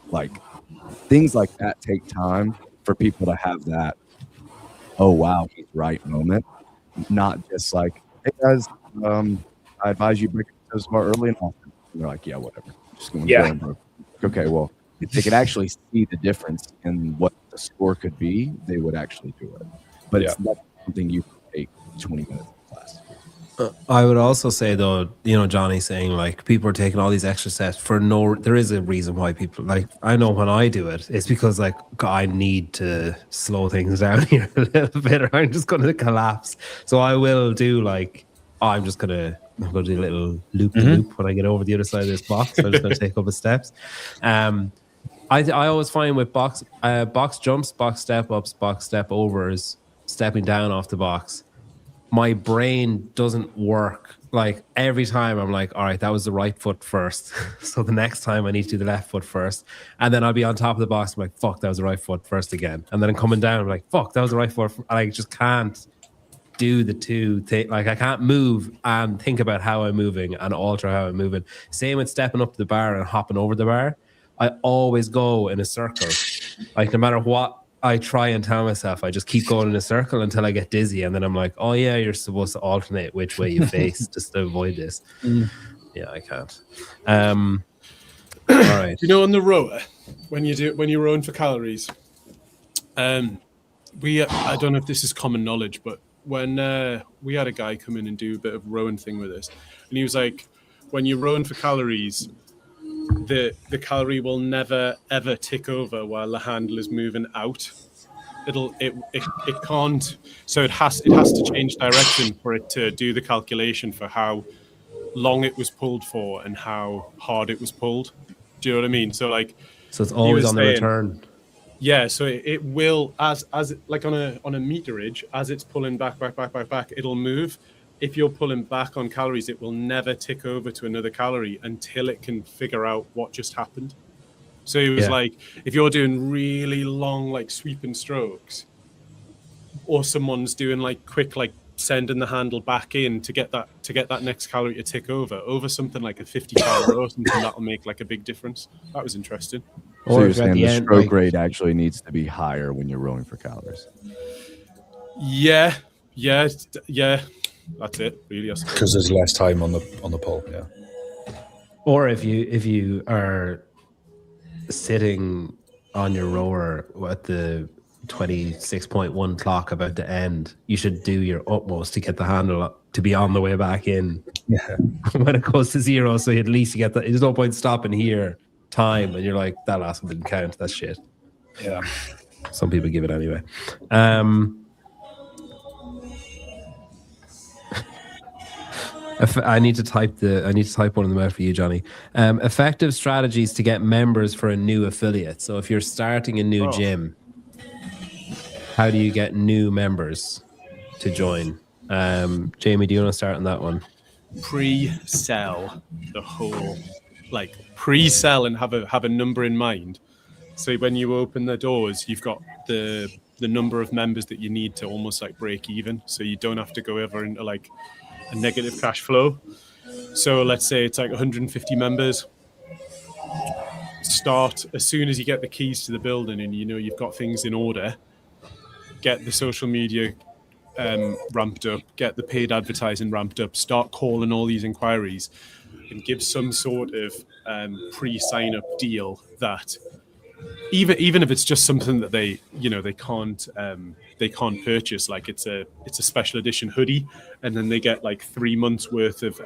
Speaker 4: Like, things like that take time for people to have that, oh, wow, he's right moment. Not just like, hey, guys, I advise you break the toes bar early and often. And they're like, yeah, whatever. Just going to go and break. Okay, well, if they could actually see the difference in what the score could be, they would actually do it. But it's not something you can take 20 minutes in class.
Speaker 2: I would also say, though, you know, Johnny saying like people are taking all these extra steps for there is a reason why people, like, I know when I do it, it's because like I need to slow things down here a little bit, or I'm just going to collapse. So I will do like, I'm going to do a little loop when I get over the other side of this box. I'm just going to take a couple of steps. I always find with box jumps, box step ups, box step overs, stepping down off the box, my brain doesn't work. like every time I'm like, all right, that was the right foot first. So the next time I need to do the left foot first. And then I'll be on top of the box. I'm like, fuck, that was the right foot first again. And then I'm coming down. I'm like, fuck, that was the right foot. And I just can't do the two things. Like I can't move and think about how I'm moving and alter how I'm moving. Same with stepping up to the bar and hopping over the bar. I always go in a circle. Like no matter what I try and tell myself, I just keep going in a circle until I get dizzy, and then I'm like, oh yeah, you're supposed to alternate which way you face just to avoid this. Yeah, I can't. All right.
Speaker 3: You know, on the rower, when you're rowing for calories, I don't know if this is common knowledge, but when we had a guy come in and do a bit of rowing thing with us, and he was like, when you're rowing for calories, the calorie will never ever tick over while the handle is moving out. It can't. So it has to change direction for it to do the calculation for how long it was pulled for and how hard it was pulled. Do you know what I mean? So like,
Speaker 2: so it's always on the return.
Speaker 3: Yeah, so it will as like on a meterage, as it's pulling back, it'll move. If you're pulling back on calories, it will never tick over to another calorie until it can figure out what just happened. So it was like, if you're doing really long, like sweeping strokes, or someone's doing like quick, like sending the handle back in to get that next calorie to tick over something like a 50-calorie row or something, that'll make like a big difference. That was interesting.
Speaker 4: So you're saying the stroke rate actually needs to be higher when you're rowing for calories?
Speaker 3: Yeah. That's it, really.
Speaker 5: Because there's less time on the pole, yeah.
Speaker 2: Or if you are sitting on your rower at the 26.1 clock about to end, you should do your utmost to get the handle up, to be on the way back in.
Speaker 5: Yeah.
Speaker 2: When it goes to zero, so at least you get that. There's no point stopping here time and you're like, that last one didn't count. That's shit.
Speaker 5: Yeah.
Speaker 2: Some people give it anyway. I need to type one of them out for you, Johnny. Effective strategies to get members for a new affiliate. So if you're starting a new gym, how do you get new members to join? Jamie, do you want to start on that one?
Speaker 3: Pre-sell the whole, like pre-sell and have a number in mind. So when you open the doors, you've got the number of members that you need to almost like break even. So you don't have to go ever into like a negative cash flow. So let's say it's like 150 members. Start as soon as you get the keys to the building and you know you've got things in order. Get the social media ramped up, get the paid advertising ramped up, start calling all these inquiries and give some sort of pre-sign up deal that even if it's just something that they can't purchase, like it's a special edition hoodie and then they get like 3 months worth of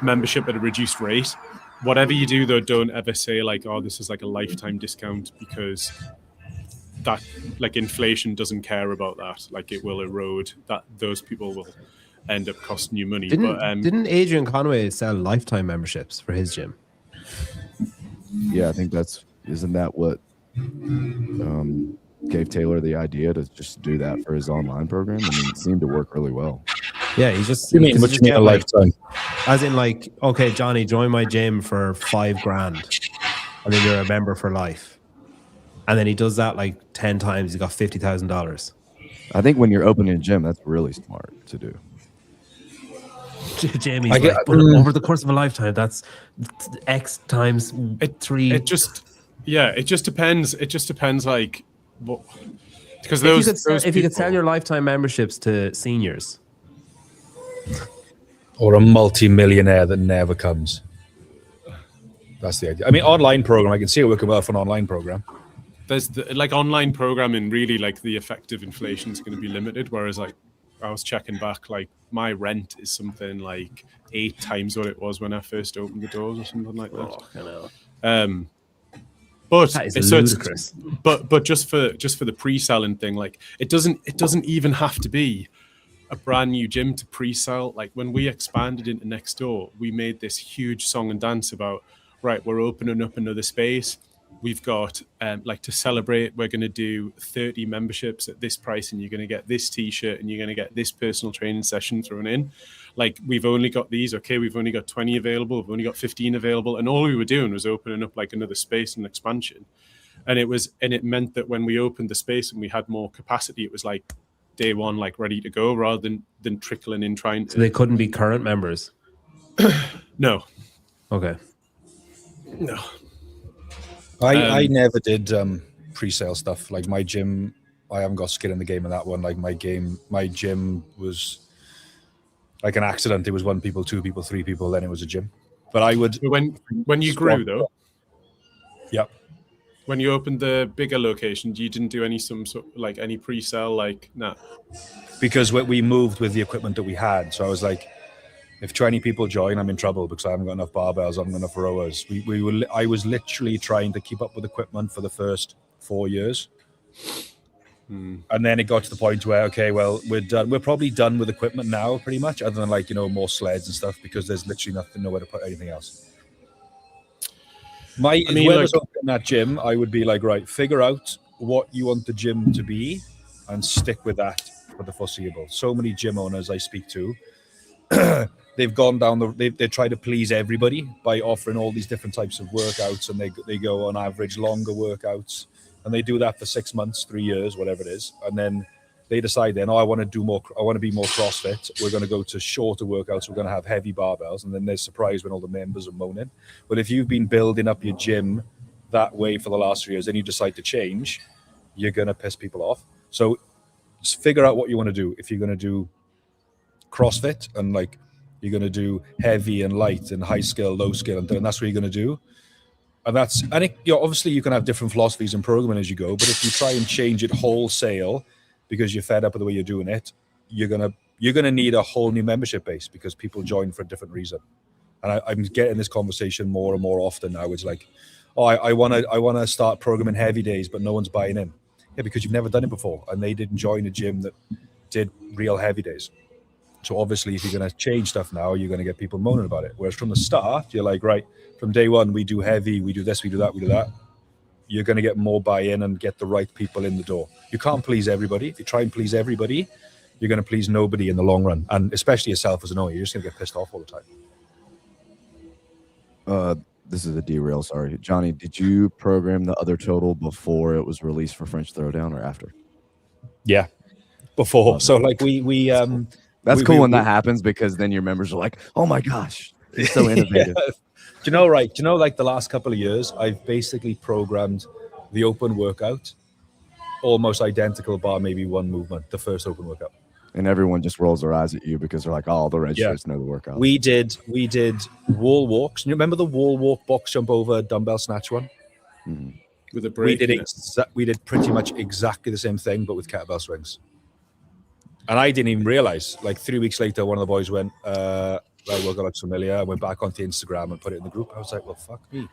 Speaker 3: membership at a reduced rate. Whatever you do though, don't ever say like, oh, this is like a lifetime discount, because that, like, inflation doesn't care about that. Like, it will erode that. Those people will end up costing you money.
Speaker 2: Didn't Adrian Conway sell lifetime memberships for his gym?
Speaker 4: Yeah, I think isn't that what gave Taylor the idea to just do that for his online program? I mean, it seemed to work really well.
Speaker 2: Yeah, he just.
Speaker 5: What do you mean a lifetime?
Speaker 2: As in, like, okay, Johnny, join my gym for $5,000, and then you're a member for life. And then he does that like 10 times. He got $50,000.
Speaker 4: I think when you're opening a gym, that's really smart to do.
Speaker 2: Jamie's but over the course of a lifetime, that's X times 3.
Speaker 3: It just depends. It just depends, like, what, because
Speaker 2: if you could sell your lifetime memberships to seniors,
Speaker 5: or a multi-millionaire that never comes. That's the idea. I mean, online program. I can see it working well for an online program.
Speaker 3: There's like online programming, really, like the effective inflation is going to be limited. Whereas, like, I was checking back, like my rent is something like 8 times what it was when I first opened the doors, or something like that.
Speaker 2: Oh, I know.
Speaker 3: But
Speaker 2: that is ludicrous.
Speaker 3: But just for the pre-selling thing, like it doesn't even have to be a brand new gym to pre-sell. Like when we expanded into next door, we made this huge song and dance about, right, we're opening up another space. We've got, like, to celebrate, we're going to do 30 memberships at this price, and you're going to get this T-shirt, and you're going to get this personal training session thrown in. like, we've only got these. Okay, we've only got 20 available. We've only got 15 available, and all we were doing was opening up like another space and expansion. And it meant that when we opened the space and we had more capacity, it was like day one, like ready to go, rather than trickling in trying to.
Speaker 2: So they couldn't be current members.
Speaker 3: No.
Speaker 2: Okay.
Speaker 3: No.
Speaker 5: I never did pre-sale stuff. Like my gym, I haven't got skin in the game of that one. Like my gym was like an accident. It was 1 people, 2 people, 3 people, then it was a gym. But I would
Speaker 3: when you grew though.
Speaker 5: Yep.
Speaker 3: When you opened the bigger location, you didn't do any any pre-sale, like, nah.
Speaker 5: Because we moved with the equipment that we had. So I was like, if 20 people join, I'm in trouble because I haven't got enough barbells, I haven't got enough rowers. I was literally trying to keep up with equipment for the first 4 years. And then it got to the point where, okay, well, we're done. We're probably done with equipment now, pretty much, other than like, more sleds and stuff, because there's literally nowhere to put anything else. Whoever's opening that gym, I would be like, right, figure out what you want the gym to be and stick with that for the foreseeable. So many gym owners I speak to, they've gone down they try to please everybody by offering all these different types of workouts, and they go on average longer workouts, and they do that for 6 months, 3 years, whatever it is, and then they decide then, I want to be more CrossFit. We're going to go to shorter workouts. We're going to have heavy barbells, and then they're surprised when all the members are moaning. But if you've been building up your gym that way for the last 3 years, then you decide to change, you're going to piss people off. So just figure out what you want to do. If you're going to do CrossFit and like you're going to do heavy and light and high skill, low skill, and that's what you're going to do. And obviously you can have different philosophies and programming as you go, but if you try and change it wholesale because you're fed up with the way you're doing it, you're gonna need a whole new membership base because people join for a different reason. And I'm getting this conversation more and more often now. It's like, oh, I wanna start programming heavy days, but no one's buying in. Yeah, because you've never done it before, and they didn't join a gym that did real heavy days. So obviously, if you're going to change stuff now, you're going to get people moaning about it. Whereas from the start, you're like, right, from day one, we do heavy, we do this, we do that, we do that. You're going to get more buy-in and get the right people in the door. You can't please everybody. If you try and please everybody, you're going to please nobody in the long run. And especially yourself as an owner, you're just going to get pissed off all the time.
Speaker 4: This is a derail, sorry. Johnny, did you program the other total before it was released for French Throwdown or after?
Speaker 5: Yeah, before. So like we
Speaker 4: That's cool when that happens, because then your members are like, oh my gosh, it's so innovative.
Speaker 5: Yeah. Do you know, like the last couple of years, I've basically programmed the open workout almost identical bar maybe one movement, the first open workout.
Speaker 4: And everyone just rolls their eyes at you because they're like, oh, the red shirts know the workout.
Speaker 5: We did wall walks. You remember the wall walk box jump over dumbbell snatch one?
Speaker 4: Mm-hmm.
Speaker 3: With a break.
Speaker 5: We did pretty much exactly the same thing, but with kettlebell swings. And I didn't even realize. Like 3 weeks later, one of the boys went, that workout looks familiar. I went back onto Instagram and put it in the group. I was like, well, fuck me.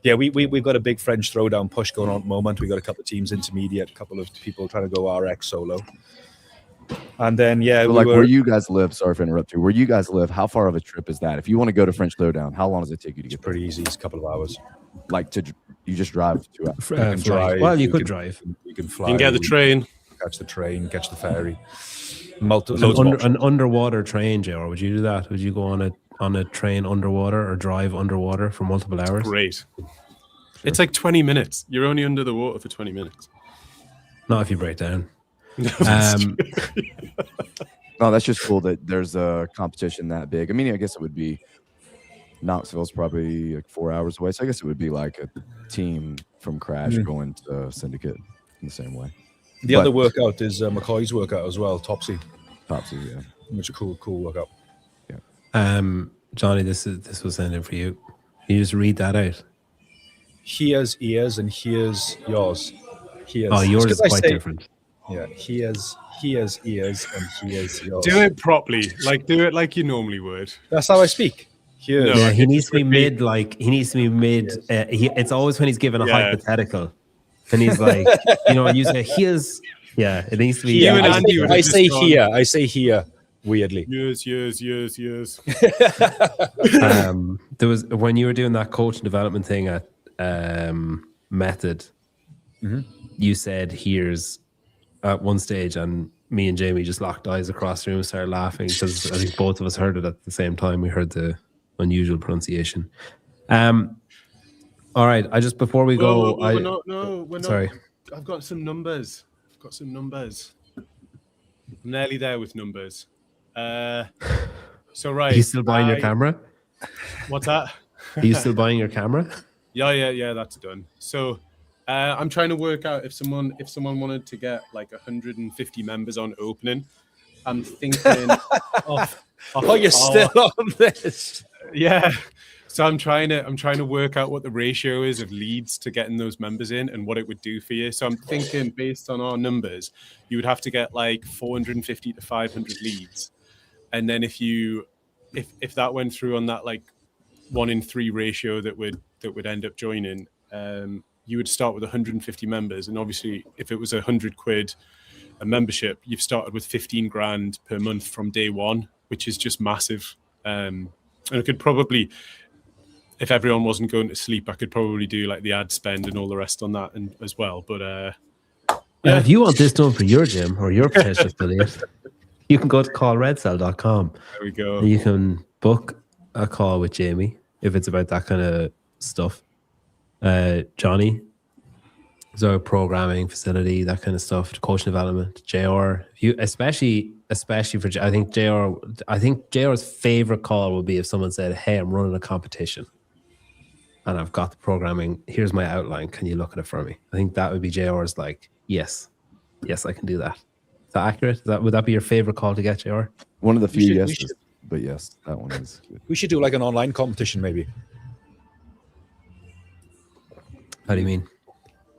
Speaker 5: Yeah, we've got a big French throwdown push going on at the moment. We got a couple of teams intermediate, a couple of people trying to go RX solo. And then, so
Speaker 4: where you guys live, sorry for interrupting you, where you guys live, how far of a trip is that? If you want to go to French Throwdown, how long does it take you to get
Speaker 5: pretty easy. It's a couple of hours.
Speaker 4: Like, you just drive 2 hours?
Speaker 5: Drive.
Speaker 2: Well, you could drive.
Speaker 5: You can fly.
Speaker 3: You can get the train.
Speaker 5: Catch the train, catch the ferry.
Speaker 2: An underwater train, Joe, or would you do that? Would you go on a train underwater or drive underwater for multiple hours?
Speaker 3: Great. Sure. It's like 20 minutes. You're only under the water for 20 minutes.
Speaker 2: Not if you break down.
Speaker 4: No, that's just cool that there's a competition that big. I mean, I guess it would be Knoxville's probably like 4 hours away, so I guess it would be like a team from Crash going to Syndicate in the same way.
Speaker 5: The other workout is McCoy's workout as well, Topsy.
Speaker 4: Topsy, yeah.
Speaker 5: Which is a cool workout.
Speaker 2: Yeah. Johnny, this was sent in for you. Can you just read that out?
Speaker 5: Here's ears and here's yours. Here's.
Speaker 2: Oh, yours is quite different.
Speaker 5: Yeah, here's ears and here's yours.
Speaker 3: Do it properly. Do it like you normally would.
Speaker 5: That's how I speak. Here's.
Speaker 2: Yeah, he needs to be mid. It's always when he's given a hypothetical. And he's like, you say here's. Yeah, it needs to be.
Speaker 3: You and Andy
Speaker 5: I say here. Weirdly.
Speaker 3: Yes.
Speaker 2: There was, when you were doing that coach and development thing at Method, you said here's at one stage, and me and Jamie just locked eyes across the room and started laughing because I think both of us heard it at the same time. We heard the unusual pronunciation. All right, I just before we go,
Speaker 3: we're
Speaker 2: sorry.
Speaker 3: not. I've got some numbers. I'm nearly there with numbers. So right.
Speaker 2: Are you still buying your camera?
Speaker 3: What's that?
Speaker 2: Are you still buying your camera?
Speaker 3: Yeah, that's done. So I'm trying to work out if someone wanted to get like 150 members on opening. I'm thinking
Speaker 5: you're still on this.
Speaker 3: Yeah. So I'm trying to work out what the ratio is of leads to getting those members in and what it would do for you. So I'm thinking based on our numbers, you would have to get like 450 to 500 leads. And then if that went through on that like 1 in 3 ratio that would end up joining, you would start with 150 members. And obviously if it was £100 a membership, you've started with 15 grand per month from day one, which is just massive. And I could probably, if everyone wasn't going to sleep, I could probably do like the ad spend and all the rest on that and as well. But
Speaker 2: yeah, if you want this done for your gym or your potential affiliate, you can go to callredcell.com.
Speaker 3: There we go.
Speaker 2: And you can book a call with Jamie if it's about that kind of stuff. Johnny is our programming facility, that kind of stuff, coaching development. JR, especially for I think JR's favorite call would be if someone said, "Hey, I'm running a competition and I've got the programming. Here's my outline. Can you look at it for me?" I think that would be JR's like, yes, I can do that. Is that accurate? Would that be your favorite call to get, JR?
Speaker 4: One of the few yeses, but yes, that one is good.
Speaker 5: We should do like an online competition, maybe.
Speaker 2: How do you mean?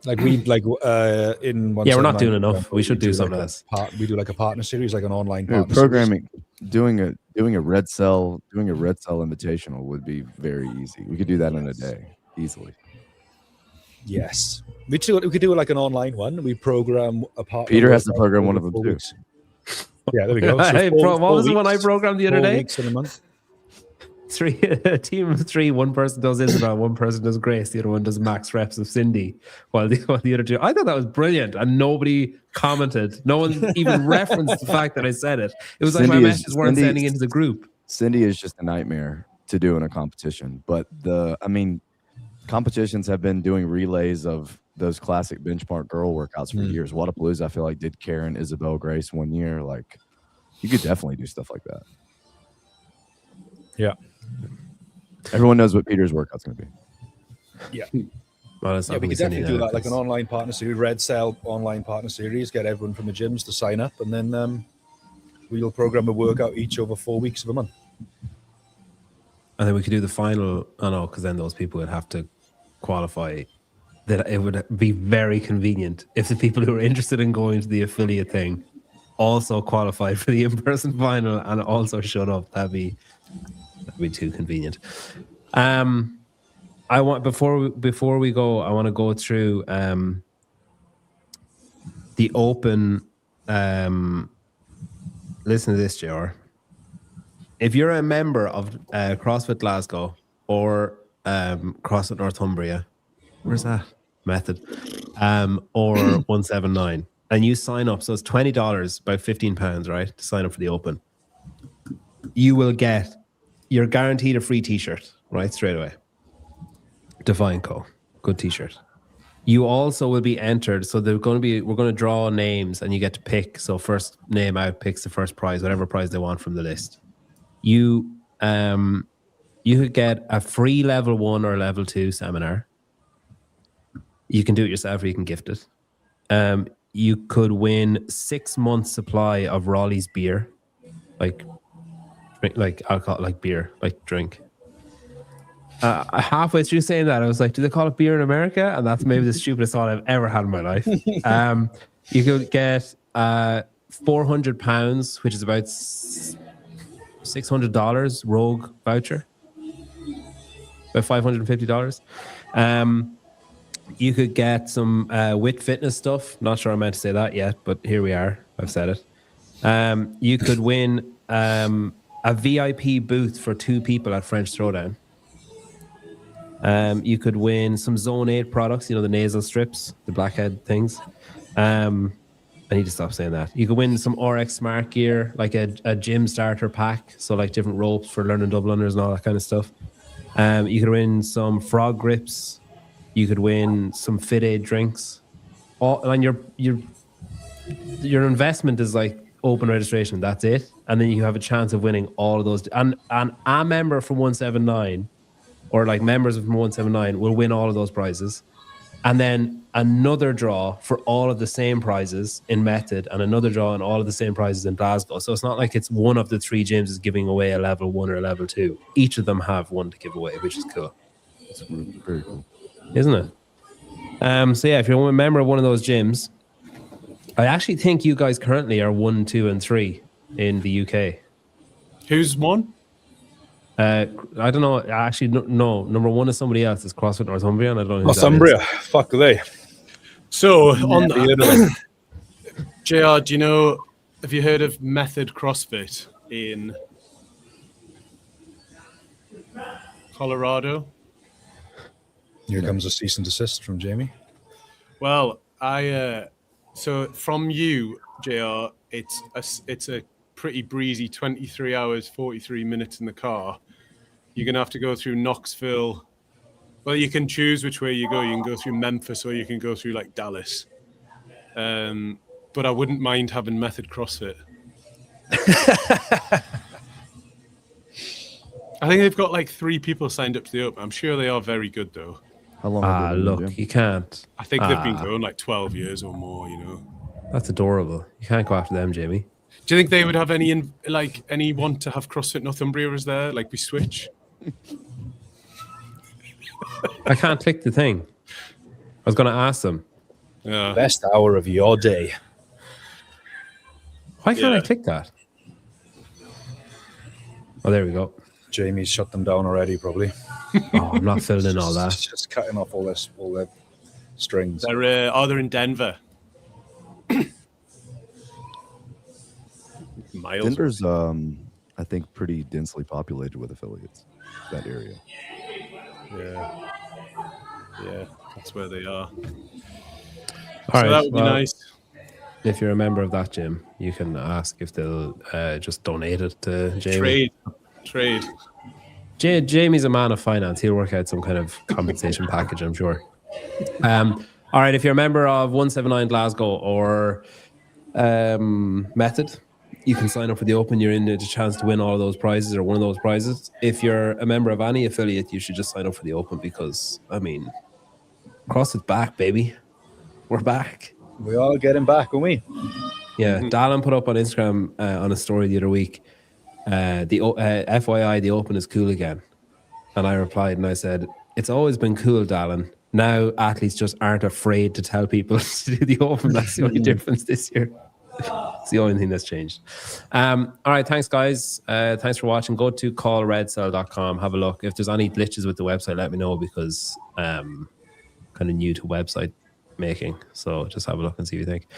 Speaker 5: Like in one.
Speaker 2: Yeah, we're not doing enough. We should do something else.
Speaker 5: We do like a partner series, like an online partner
Speaker 4: programming. Doing a red cell invitational would be very easy. We could do that in a day easily.
Speaker 5: Yes, we could do like an online one. We program a partner.
Speaker 4: Peter has to program one of them too.
Speaker 5: Yeah, there we go. So
Speaker 2: hey, what was the one I programmed the other day?
Speaker 5: 4 weeks in a month.
Speaker 2: A team of 3. One person does Isabel, one person does Grace, the other one does max reps of Cindy, while the other 2. I thought that was brilliant, and nobody commented. No one even referenced the fact that I said it. It was like my messages weren't sending into the group.
Speaker 4: Cindy is just a nightmare to do in a competition. But competitions have been doing relays of those classic benchmark girl workouts for years. Whatapaluza, I feel like, did Karen, Isabel, Grace one year. Like, you could definitely do stuff like that.
Speaker 5: Yeah.
Speaker 4: Everyone knows what Peter's workout's going to be.
Speaker 5: Yeah.
Speaker 2: Well,
Speaker 5: we could definitely do that, like an online partner series, Red Cell online partner series, get everyone from the gyms to sign up, and then we'll program a workout each over 4 weeks of a month.
Speaker 2: And then we could do the final, because then those people would have to qualify. That it would be very convenient if the people who are interested in going to the affiliate thing also qualified for the in-person final and also showed up. That'd be too convenient. I want before we go, I want to go through the open. Listen to this, JR. If you're a member of CrossFit Glasgow or CrossFit Northumbria, where's that method? Or 179, and you sign up, so it's $20, about £15, right, to sign up for the open. You're guaranteed a free t-shirt, right, straight away. Define Co. Good t-shirt. You also will be entered, so we're going to draw names and you get to pick. So first name out picks the first prize, whatever prize they want from the list. You could get a free level 1 or level 2 seminar. You can do it yourself or you can gift it. You could win 6 months supply of Raleigh's beer, like alcohol, like beer, like drink. Halfway through saying that, I was like, do they call it beer in America? And that's maybe the stupidest thought I've ever had in my life. You could get £400, which is about $600 Rogue voucher, about $550. You could get some Wit Fitness stuff. Not sure I meant to say that yet, but here we are. I've said it. You could win a VIP booth for 2 people at French Throwdown. You could win some Zone 8 products, the nasal strips, the blackhead things. I need to stop saying that. You could win some RX Smart gear, like a gym starter pack. So like different ropes for learning double unders and all that kind of stuff. You could win some frog grips. You could win some Fit Aid drinks. And your investment is like open registration. That's it. And then you have a chance of winning all of those. And a member from 179 or like members from 179 will win all of those prizes. And then another draw for all of the same prizes in Method and another draw and all of the same prizes in Glasgow. So it's not like it's one of the 3 gyms is giving away a level 1 or a level 2. Each of them have one to give away, which is cool.
Speaker 4: It's very cool.
Speaker 2: Isn't it? So yeah, if you're a member of one of those gyms, I actually think you guys currently are 1, 2, and 3 in the UK.
Speaker 3: Who's won?
Speaker 2: I don't know. Actually, no. Number 1 is somebody else. It's CrossFit Northumbria, and I don't know.
Speaker 5: Northumbria, fuck are they?
Speaker 3: So on that, JR, do you know? Have you heard of Method CrossFit in Colorado?
Speaker 5: Here comes a cease and desist from Jamie.
Speaker 3: Well, so from you, JR, it's a pretty breezy 23 hours, 43 minutes in the car. You're going to have to go through Knoxville. Well, you can choose which way you go. You can go through Memphis or you can go through like Dallas. But I wouldn't mind having Method CrossFit. I think they've got like 3 people signed up to the Open. I'm sure they are very good though.
Speaker 4: How long? have they been
Speaker 2: look,
Speaker 4: doing?
Speaker 2: you can't.
Speaker 3: I think they've been going like 12 years or more, you know.
Speaker 2: That's adorable. You can't go after them, Jamie.
Speaker 3: Do you think they would have any want to have CrossFit Northumbria as there? Like we switch?
Speaker 2: I can't click the thing. I was going to ask them.
Speaker 3: Yeah.
Speaker 5: Best hour of your day.
Speaker 2: Why can't I
Speaker 3: Yeah.
Speaker 2: click that? Oh, there we go.
Speaker 5: Jamie's shut them down already, probably.
Speaker 2: Oh, I'm not filling in all that.
Speaker 5: Just cutting off all the strings.
Speaker 3: They're in Denver. Miles.
Speaker 4: Denver's, I think, pretty densely populated with affiliates. That area.
Speaker 3: Yeah, that's where they are.
Speaker 2: All
Speaker 3: So
Speaker 2: right.
Speaker 3: that would be
Speaker 2: well,
Speaker 3: nice.
Speaker 2: If you're a member of that gym, you can ask if they'll just donate it to Jamie.
Speaker 3: Trade.
Speaker 2: Jamie's a man of finance. He'll work out some kind of compensation package, I'm sure. All right. If you're a member of 179 Glasgow or Method, you can sign up for the Open. You're in the chance to win all of those prizes or one of those prizes. If you're a member of any affiliate, you should just sign up for the Open because, I mean, CrossFit's back, baby. We're back.
Speaker 5: We all getting back, aren't we?
Speaker 2: Yeah. Dallin put up on Instagram on a story the other week, FYI, the Open is cool again. And I replied and I said, it's always been cool, Dallin. Now athletes just aren't afraid to tell people to do the Open. That's the only difference this year. It's the only thing that's changed. All right, thanks, guys. Thanks for watching. Go to callredcell.com. Have a look. If there's any glitches with the website, let me know because kind of new to website making. So just have a look and see what you think.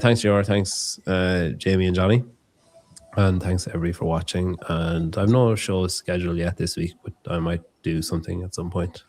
Speaker 2: Thanks, Yor. Thanks, Jamie and Johnny. And thanks, everybody, for watching. And I've no shows scheduled yet this week, but I might do something at some point.